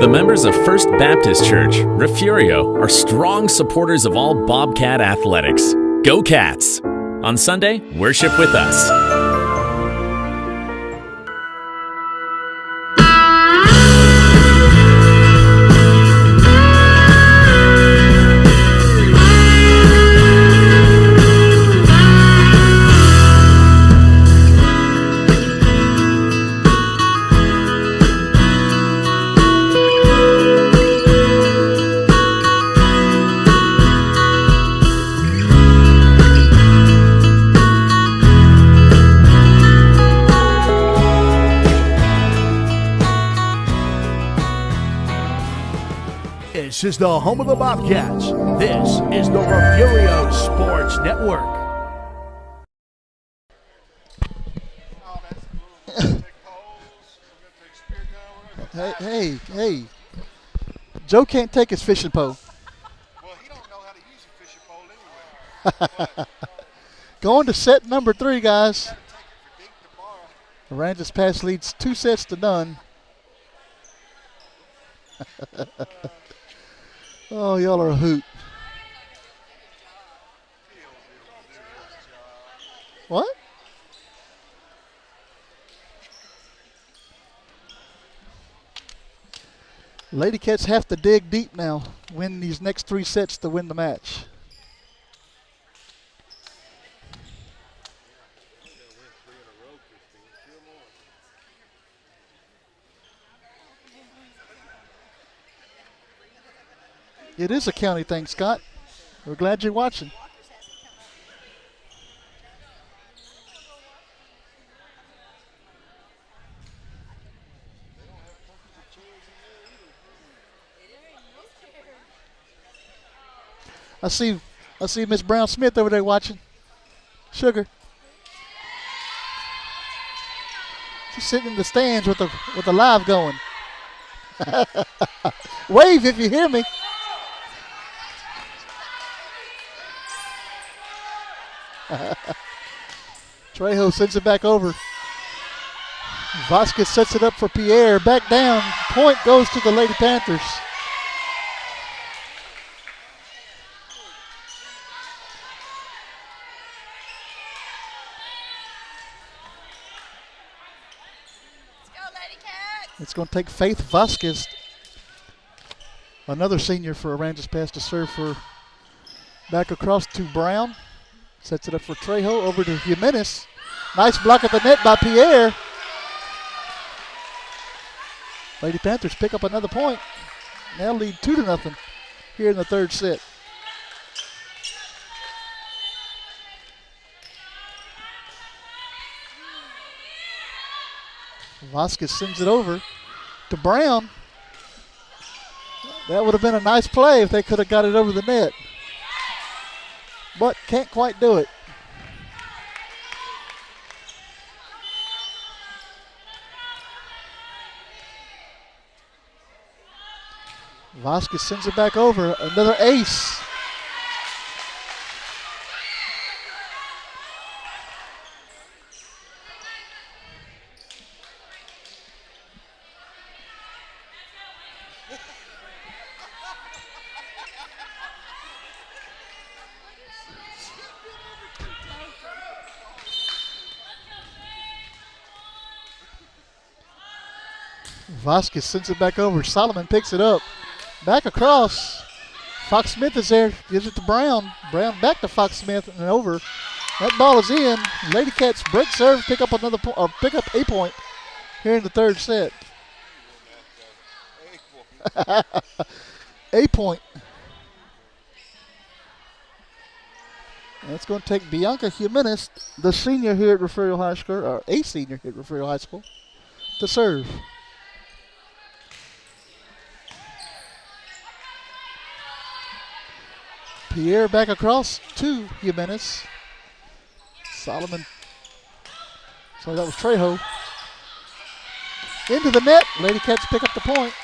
The members of First Baptist Church, Refugio, are strong supporters of all Bobcat athletics. Go Cats! On Sunday, worship with us. This is the home of the Bobcats. This is the Refugio Sports Network. Hey. Joe can't take his fishing pole. Well, he don't know how to use a fishing pole anyway. Going to set number 3, guys. Aransas Pass leads 2-0. Oh, y'all are a hoot. What? Lady Cats have to dig deep now, win these next 3 sets to win the match. It is a county thing, Scott. We're glad you're watching. I see Miss Brown Smith over there watching. Sugar. She's sitting in the stands with the live going. Wave if you hear me. Trejo sends it back over. Vasquez sets it up for Pierre. Back down. Point goes to the Lady Panthers. It's going to take Faith Vasquez, another senior for Aransas Pass, to serve for back across to Brown. Sets it up for Trejo, over to Jimenez. Nice block at the net by Pierre. Lady Panthers pick up another point. Now lead 2-0 here in the 3rd set. Vasquez sends it over to Brown. That would have been a nice play if they could have got it over the net. But can't quite do it. Vasquez sends it back over. Another ace. Vasquez sends it back over. Solomon picks it up. Back across. Fox Smith is there. Gives it to Brown. Brown back to Fox Smith and over. That ball is in. Lady Cats break serve, pick up pick up a point here in the third set. A point. And it's going to take Bianca Jimenez, the senior here at Refugio High School, or a senior here at Refugio High School, to serve. Pierre back across to Jimenez. Solomon. Sorry, that was Trejo. Into the net. Lady Cats pick up the point.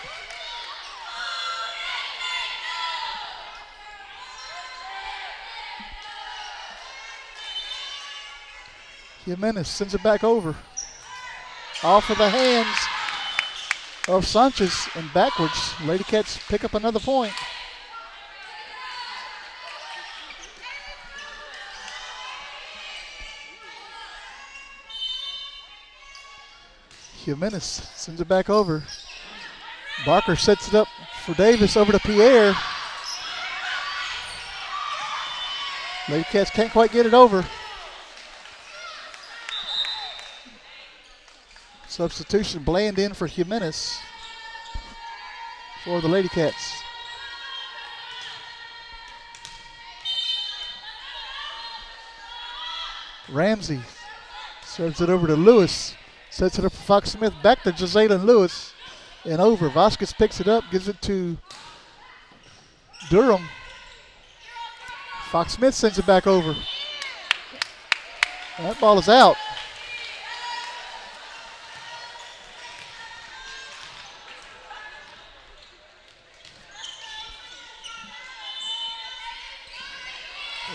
Jimenez sends it back over. Off of the hands of Sanchez and backwards. Lady Cats pick up another point. Jimenez sends it back over. Barker sets it up for Davis over to Pierre. Lady Cats can't quite get it over. Substitution, Bland in for Jimenez for the Lady Cats. Ramsey serves it over to Lewis. Sets it up for Fox Smith. Back to Jazalen Lewis and over. Vasquez picks it up, gives it to Durham. Fox Smith sends it back over. That ball is out.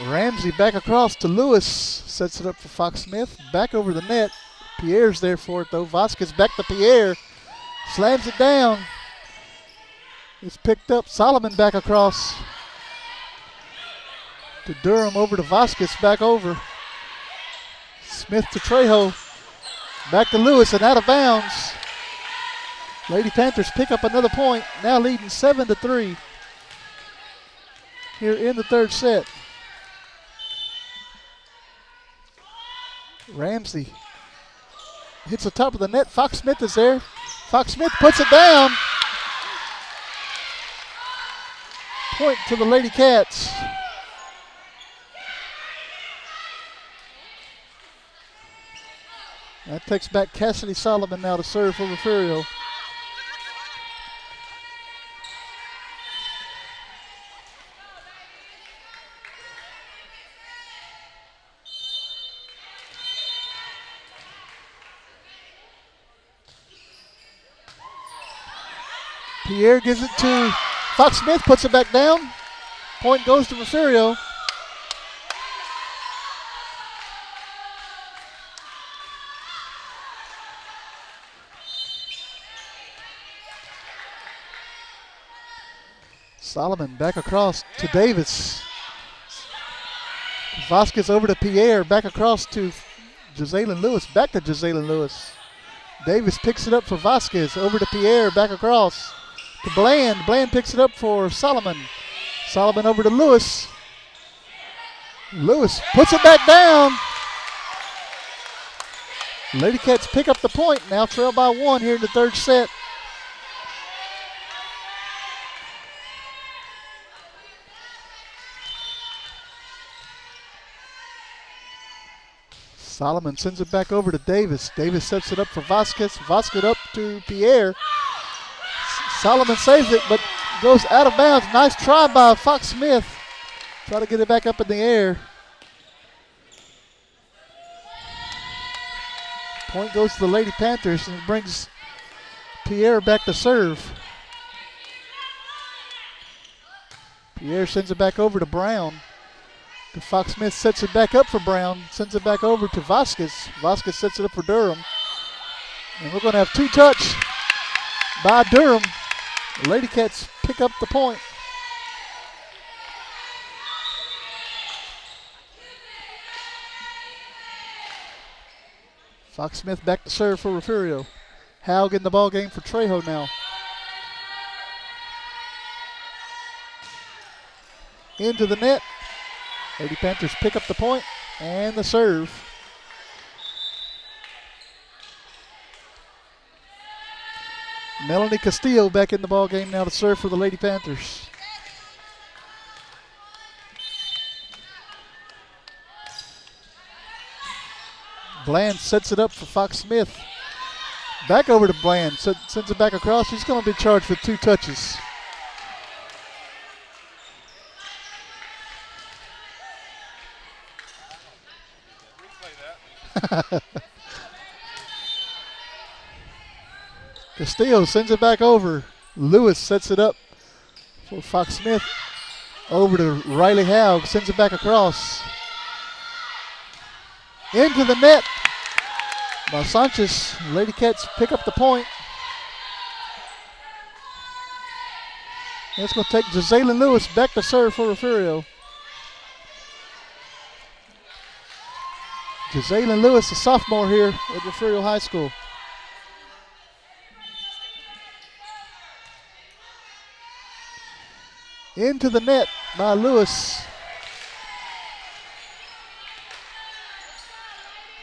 Ramsey back across to Lewis. Sets it up for Fox Smith. Back over the net. Pierre's there for it though. Vasquez back to Pierre. Slams it down. It's picked up. Solomon back across to Durham, over to Vasquez, back over. Smith to Trejo. Back to Lewis and out of bounds. Lady Panthers pick up another point. Now leading 7-3 here in the third set. Ramsey hits the top of the net. Fox Smith is there. Fox Smith puts it down. Point to the Lady Cats. That takes back Cassidy Solomon now to serve for Refugio. Pierre gives it to Fox Smith, puts it back down. Point goes to Refugio. Solomon back across to Davis. Vasquez over to Pierre, back across to Jazalen Lewis, back to Jazalen Lewis. Davis picks it up for Vasquez, over to Pierre, back across to Bland. Bland picks it up for Solomon. Solomon over to Lewis. Lewis puts it back down. Lady Cats pick up the point, now trail by one here in the third set. Solomon sends it back over to Davis. Davis sets it up for Vasquez. Vasquez up to Pierre. Solomon saves it, but goes out of bounds. Nice try by Fox Smith. Try to get it back up in the air. Point goes to the Lady Panthers, and it brings Pierre back to serve. Pierre sends it back over to Brown. Fox Smith sets it back up for Brown, sends it back over to Vasquez. Vasquez sets it up for Durham. And we're going to have two touch by Durham. The Lady Cats pick up the point. Fox Smith back to serve for Refugio. Haug in the ball game for Trejo now. Into the net. Lady Panthers pick up the point and the serve. Melanie Castillo back in the ball game now to serve for the Lady Panthers. Bland sets it up for Fox Smith. Back over to Bland, sends it back across. She's going to be charged with 2 touches. Castillo sends it back over. Lewis sets it up for Fox Smith. Over to Riley Haug, sends it back across. Into the net by Sanchez. Lady Cats pick up the point. And it's going to take Jazalyn Lewis back to serve for Refugio. Jazalyn Lewis, a sophomore here at Refugio High School. Into the net by Lewis.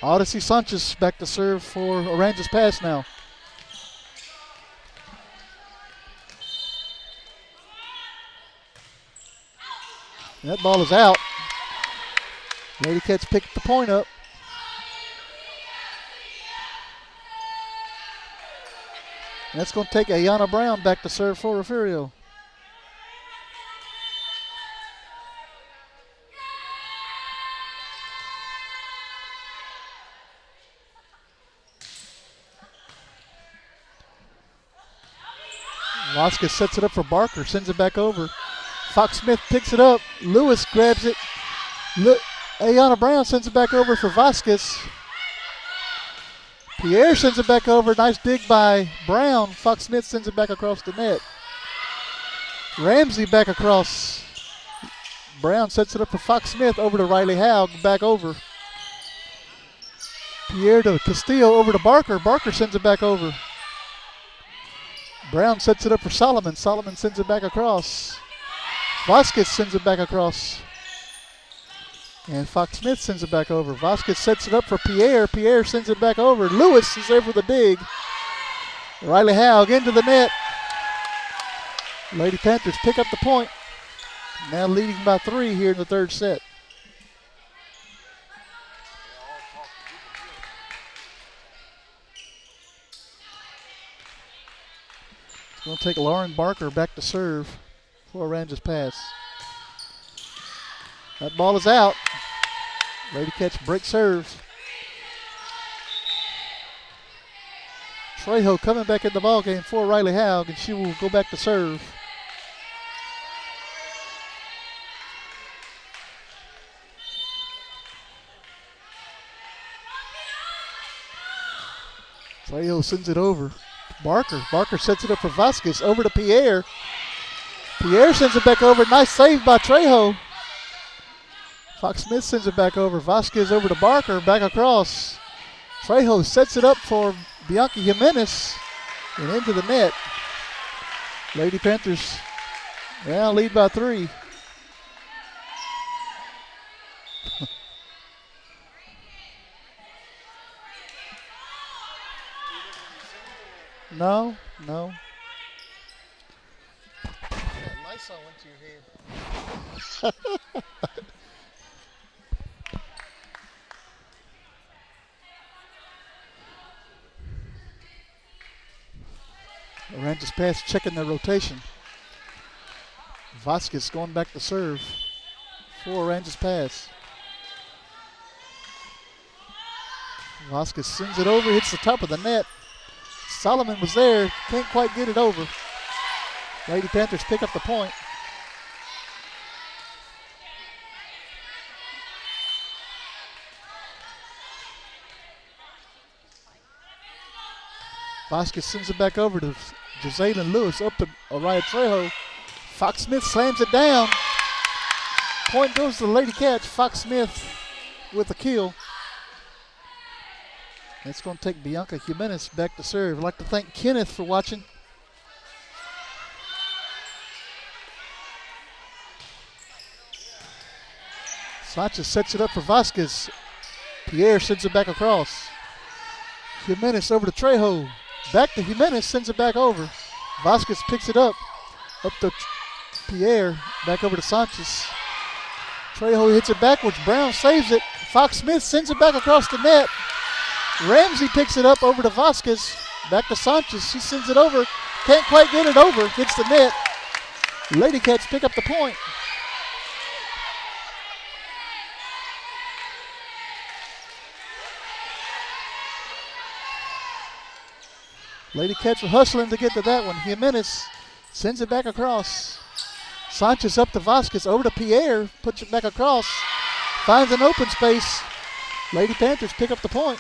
Odyssey Sanchez back to serve for Aransas Pass now. That ball is out. Lady Cats picked the point up. That's going to take Ayana Brown back to serve for Refugio. Vasquez sets it up for Barker, sends it back over. Fox Smith picks it up. Lewis grabs it. Ayana Brown sends it back over for Vasquez. Pierre sends it back over. Nice dig by Brown. Fox Smith sends it back across the net. Ramsey back across. Brown sets it up for Fox Smith over to Riley Haug. Back over. Pierre to Castillo over to Barker. Barker sends it back over. Brown sets it up for Solomon. Solomon sends it back across. Vasquez sends it back across. And Fox Smith sends it back over. Vasquez sets it up for Pierre. Pierre sends it back over. Lewis is there for the dig. Riley Haug into the net. Lady Panthers pick up the point. Now leading by 3 here in the third set. It's going to take Lauren Barker back to serve for Aransas Pass. That ball is out. Lady Cats break serve. Trejo coming back in the ball game for Riley Haug, and she will go back to serve. Trejo sends it over. Barker. Barker sets it up for Vasquez. Over to Pierre. Pierre sends it back over. Nice save by Trejo. Fox Smith sends it back over. Vasquez over to Barker. Back across. Trejo sets it up for Bianca Jimenez. And into the net. Lady Panthers now lead by 3. No. That Lysol went to your head. Aransas Pass checking their rotation. Vasquez going back to serve for Aransas Pass. Vasquez sends it over, hits the top of the net. Solomon was there, can't quite get it over. Lady Panthers pick up the point. Vasquez sends it back over to Jazalyn Lewis, up to Araya Trejo. Fox Smith slams it down. Point goes to the Lady Cats. Fox Smith with a kill. It's going to take Bianca Jimenez back to serve. I'd like to thank Kenneth for watching. Sanchez sets it up for Vasquez. Pierre sends it back across. Jimenez over to Trejo. Back to Jimenez, sends it back over. Vasquez picks it up. Up to Pierre, back over to Sanchez. Trejo hits it backwards. Brown saves it. Fox Smith sends it back across the net. Ramsey picks it up over to Vasquez. Back to Sanchez. She sends it over. Can't quite get it over. Hits the net. Lady Cats pick up the point. Lady Cats were hustling to get to that one. Jimenez sends it back across. Sanchez up to Vasquez, over to Pierre, puts it back across. Finds an open space. Lady Panthers pick up the point.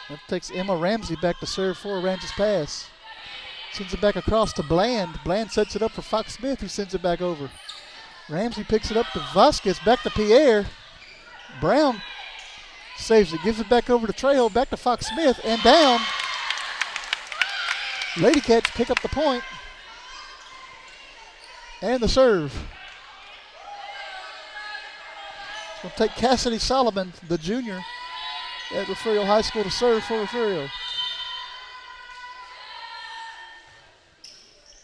That takes Emma Ramsey back to serve for Aransas Pass. Sends it back across to Bland. Bland sets it up for Fox Smith, who sends it back over. Ramsey picks it up to Vasquez, back to Pierre. Brown saves it, gives it back over to Trejo, back to Fox Smith, and down. Lady Cats pick up the point. And the serve. It's going to take Cassidy Solomon, the junior, at Refugio High School to serve for Refugio.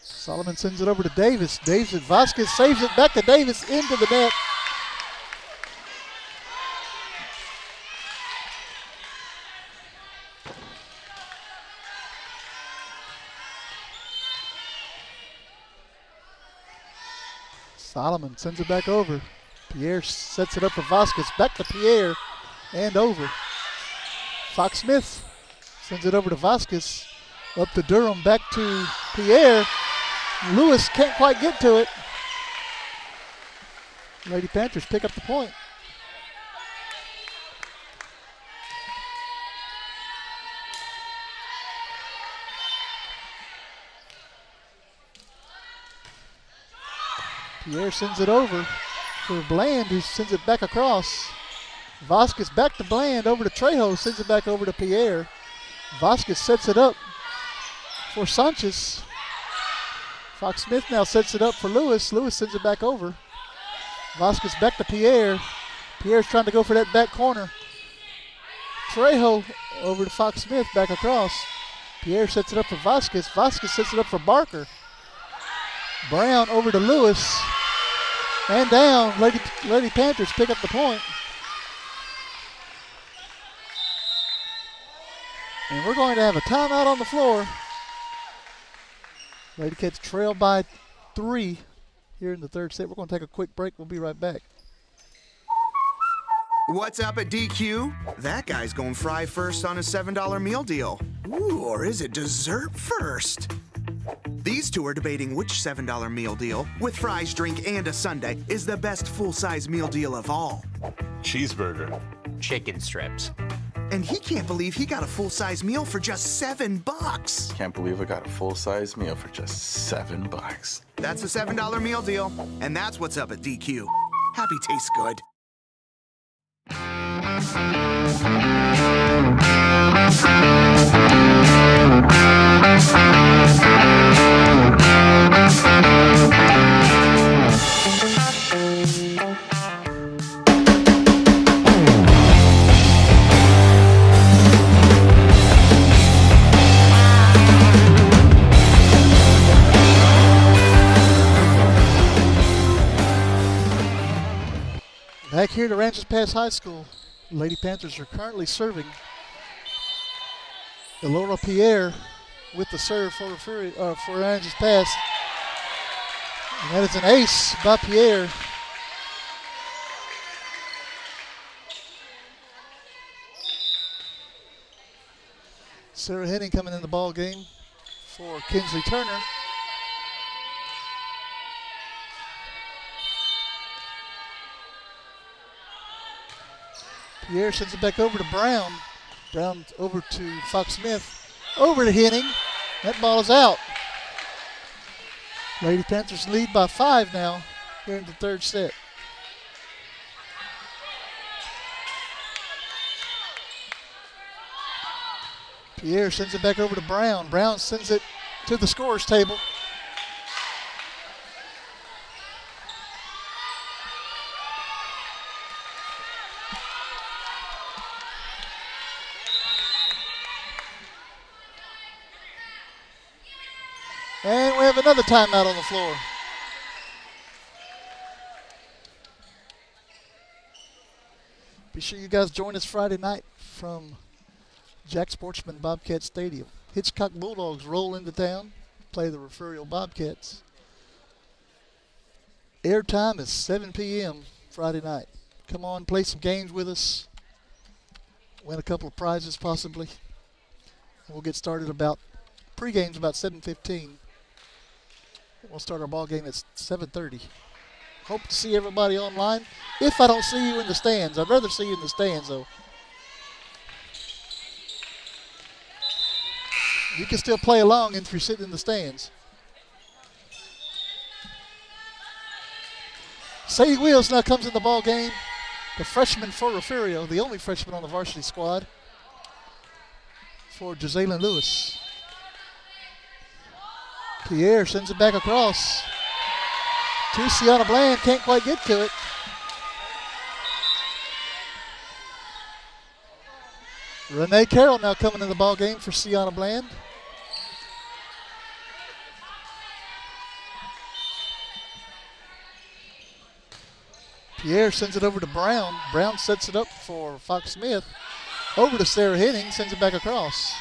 Solomon sends it over to Davis. Davis, Vasquez saves it back to Davis into the net. Solomon sends it back over. Pierre sets it up for Vasquez. Back to Pierre and over. Fox Smith sends it over to Vasquez. Up to Durham, back to Pierre. Lewis can't quite get to it. Lady Panthers pick up the point. Pierre sends it over for Bland, who sends it back across. Vasquez back to Bland, over to Trejo, sends it back over to Pierre. Vasquez sets it up for Sanchez. Fox Smith now sets it up for Lewis. Lewis sends it back over. Vasquez back to Pierre. Pierre's trying to go for that back corner. Trejo over to Fox Smith, back across. Pierre sets it up for Vasquez. Vasquez sets it up for Barker. Brown over to Lewis. And down. Lady Panthers pick up the point. And we're going to have a timeout on the floor. Lady Cats trail by 3 here in the third set. We're going to take a quick break. We'll be right back. What's up at DQ? That guy's going fry first on a $7 meal deal. Ooh, or is it dessert first? These two are debating which $7 meal deal, with fries, drink, and a sundae, is the best full-size meal deal of all. Cheeseburger. Chicken strips. And he can't believe he got a full-size meal for just $7. Can't believe I got a full-size meal for just $7. That's a $7 meal deal, and that's what's up at DQ. Happy tastes good. Back here at Aransas Pass High School, Lady Panthers are currently serving. Elora Pierre with the serve for Aransas Pass. And that is an ace by Pierre. Sarah Henning coming in the ball game for Kinsley Turner. Pierre sends it back over to Brown. Brown over to Fox Smith. Over to Henning. That ball is out. Lady Panthers lead by 5 now here in the third set. Pierre sends it back over to Brown. Brown sends it to the scorer's table. And we have another timeout on the floor. Be sure you guys join us Friday night from Jack Sportsman Bobcat Stadium. Hitchcock Bulldogs roll into town, play the Refugio Bobcats. Airtime is 7 p.m. Friday night. Come on, play some games with us. Win a couple of prizes possibly. We'll get started about, pre-game's about 7:15. We'll start our ball game at 7:30. Hope to see everybody online. If I don't see you in the stands, I'd rather see you in the stands though. You can still play along if you're sitting in the stands. Sadie Wheels now comes in the ball game. The freshman for Refugio, the only freshman on the varsity squad for Jazalyn Lewis. Pierre sends it back across to Sienna Bland. Can't quite get to it. Renee Carroll now coming in the ball game for Sienna Bland. Pierre sends it over to Brown. Brown sets it up for Fox Smith. Over to Sarah Henning, sends it back across.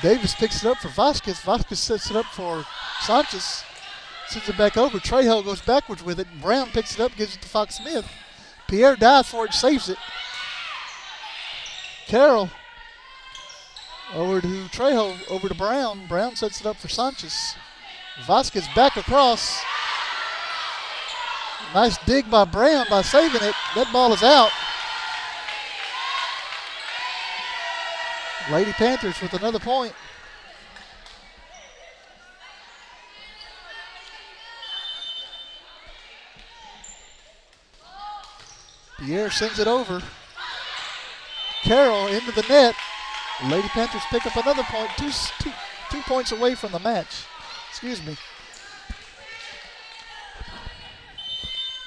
Davis picks it up for Vasquez. Vasquez sets it up for Sanchez. Sends it back over. Trejo goes backwards with it. Brown picks it up, gives it to Fox Smith. Pierre dives for it, saves it. Carroll over to Trejo, over to Brown. Brown sets it up for Sanchez. Vasquez back across. Nice dig by Brown by saving it. That ball is out. Lady Panthers with another point. Pierre sends it over. Carroll into the net. Lady Panthers pick up another point. Two points away from the match. Excuse me.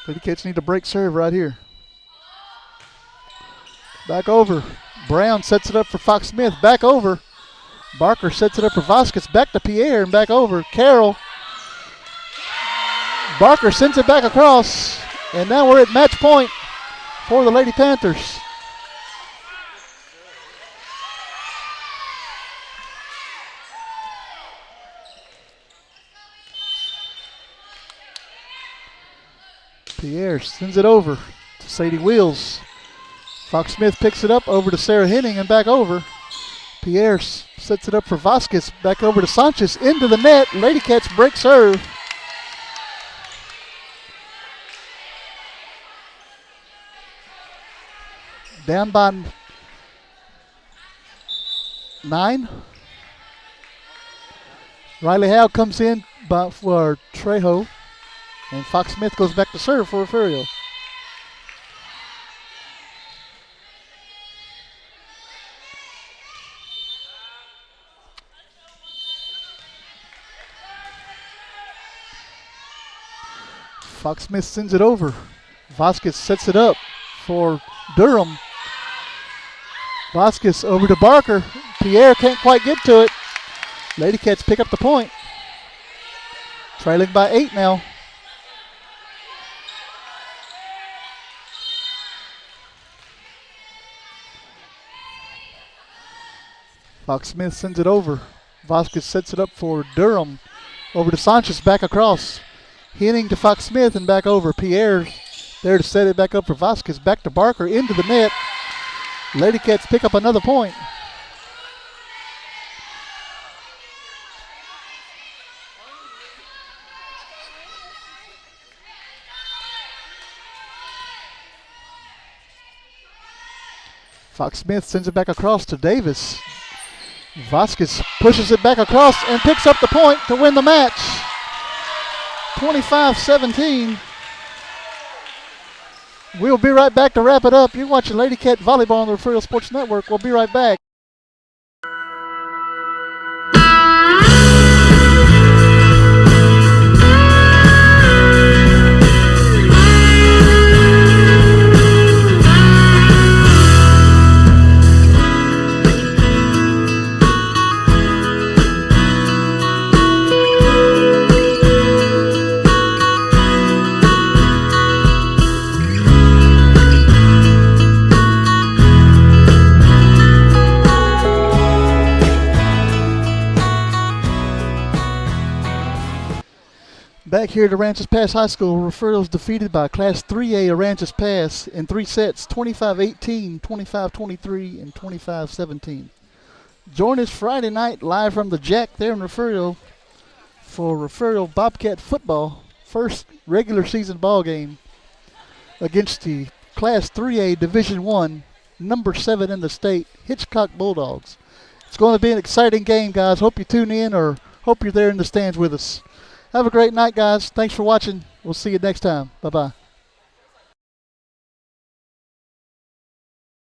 Lady Cats need a break serve right here. Back over. Brown sets it up for Fox Smith. Back over. Barker sets it up for Vasquez. Back to Pierre and back over. Carroll. Barker sends it back across. And now we're at match point for the Lady Panthers. Pierre sends it over to Sadie Wheels. Fox Smith picks it up over to Sarah Henning and back over. Pierre sets it up for Vasquez. Back over to Sanchez into the net. Lady Cats break serve. Down by 9. Riley Howe comes in for Trejo. And Fox Smith goes back to serve for Refugio. Fox Smith sends it over. Vasquez sets it up for Durham. Vasquez over to Barker. Pierre can't quite get to it. Lady Cats pick up the point. Trailing by 8 now. Fox Smith sends it over. Vasquez sets it up for Durham. Over to Sanchez, back across. Henning to Fox Smith and back over. Pierre there to set it back up for Vasquez. Back to Barker, into the net. Lady Cats pick up another point. Fox Smith sends it back across to Davis. Vasquez pushes it back across and picks up the point to win the match. 25-17. We'll be right back to wrap it up. You're watching Lady Cat Volleyball on the Refugio Sports Network. We'll be right back. Back here at Aransas Pass High School, Refugio's defeated by Class 3A Aransas Pass in 3 sets, 25-18, 25-23, and 25-17. Join us Friday night live from the Jack there in Refugio for Refugio Bobcat football, first regular season ball game against the Class 3A Division I, number 7 in the state, Hitchcock Bulldogs. It's going to be an exciting game, guys. Hope you tune in or hope you're there in the stands with us. Have a great night, guys. Thanks for watching. We'll see you next time. Bye-bye.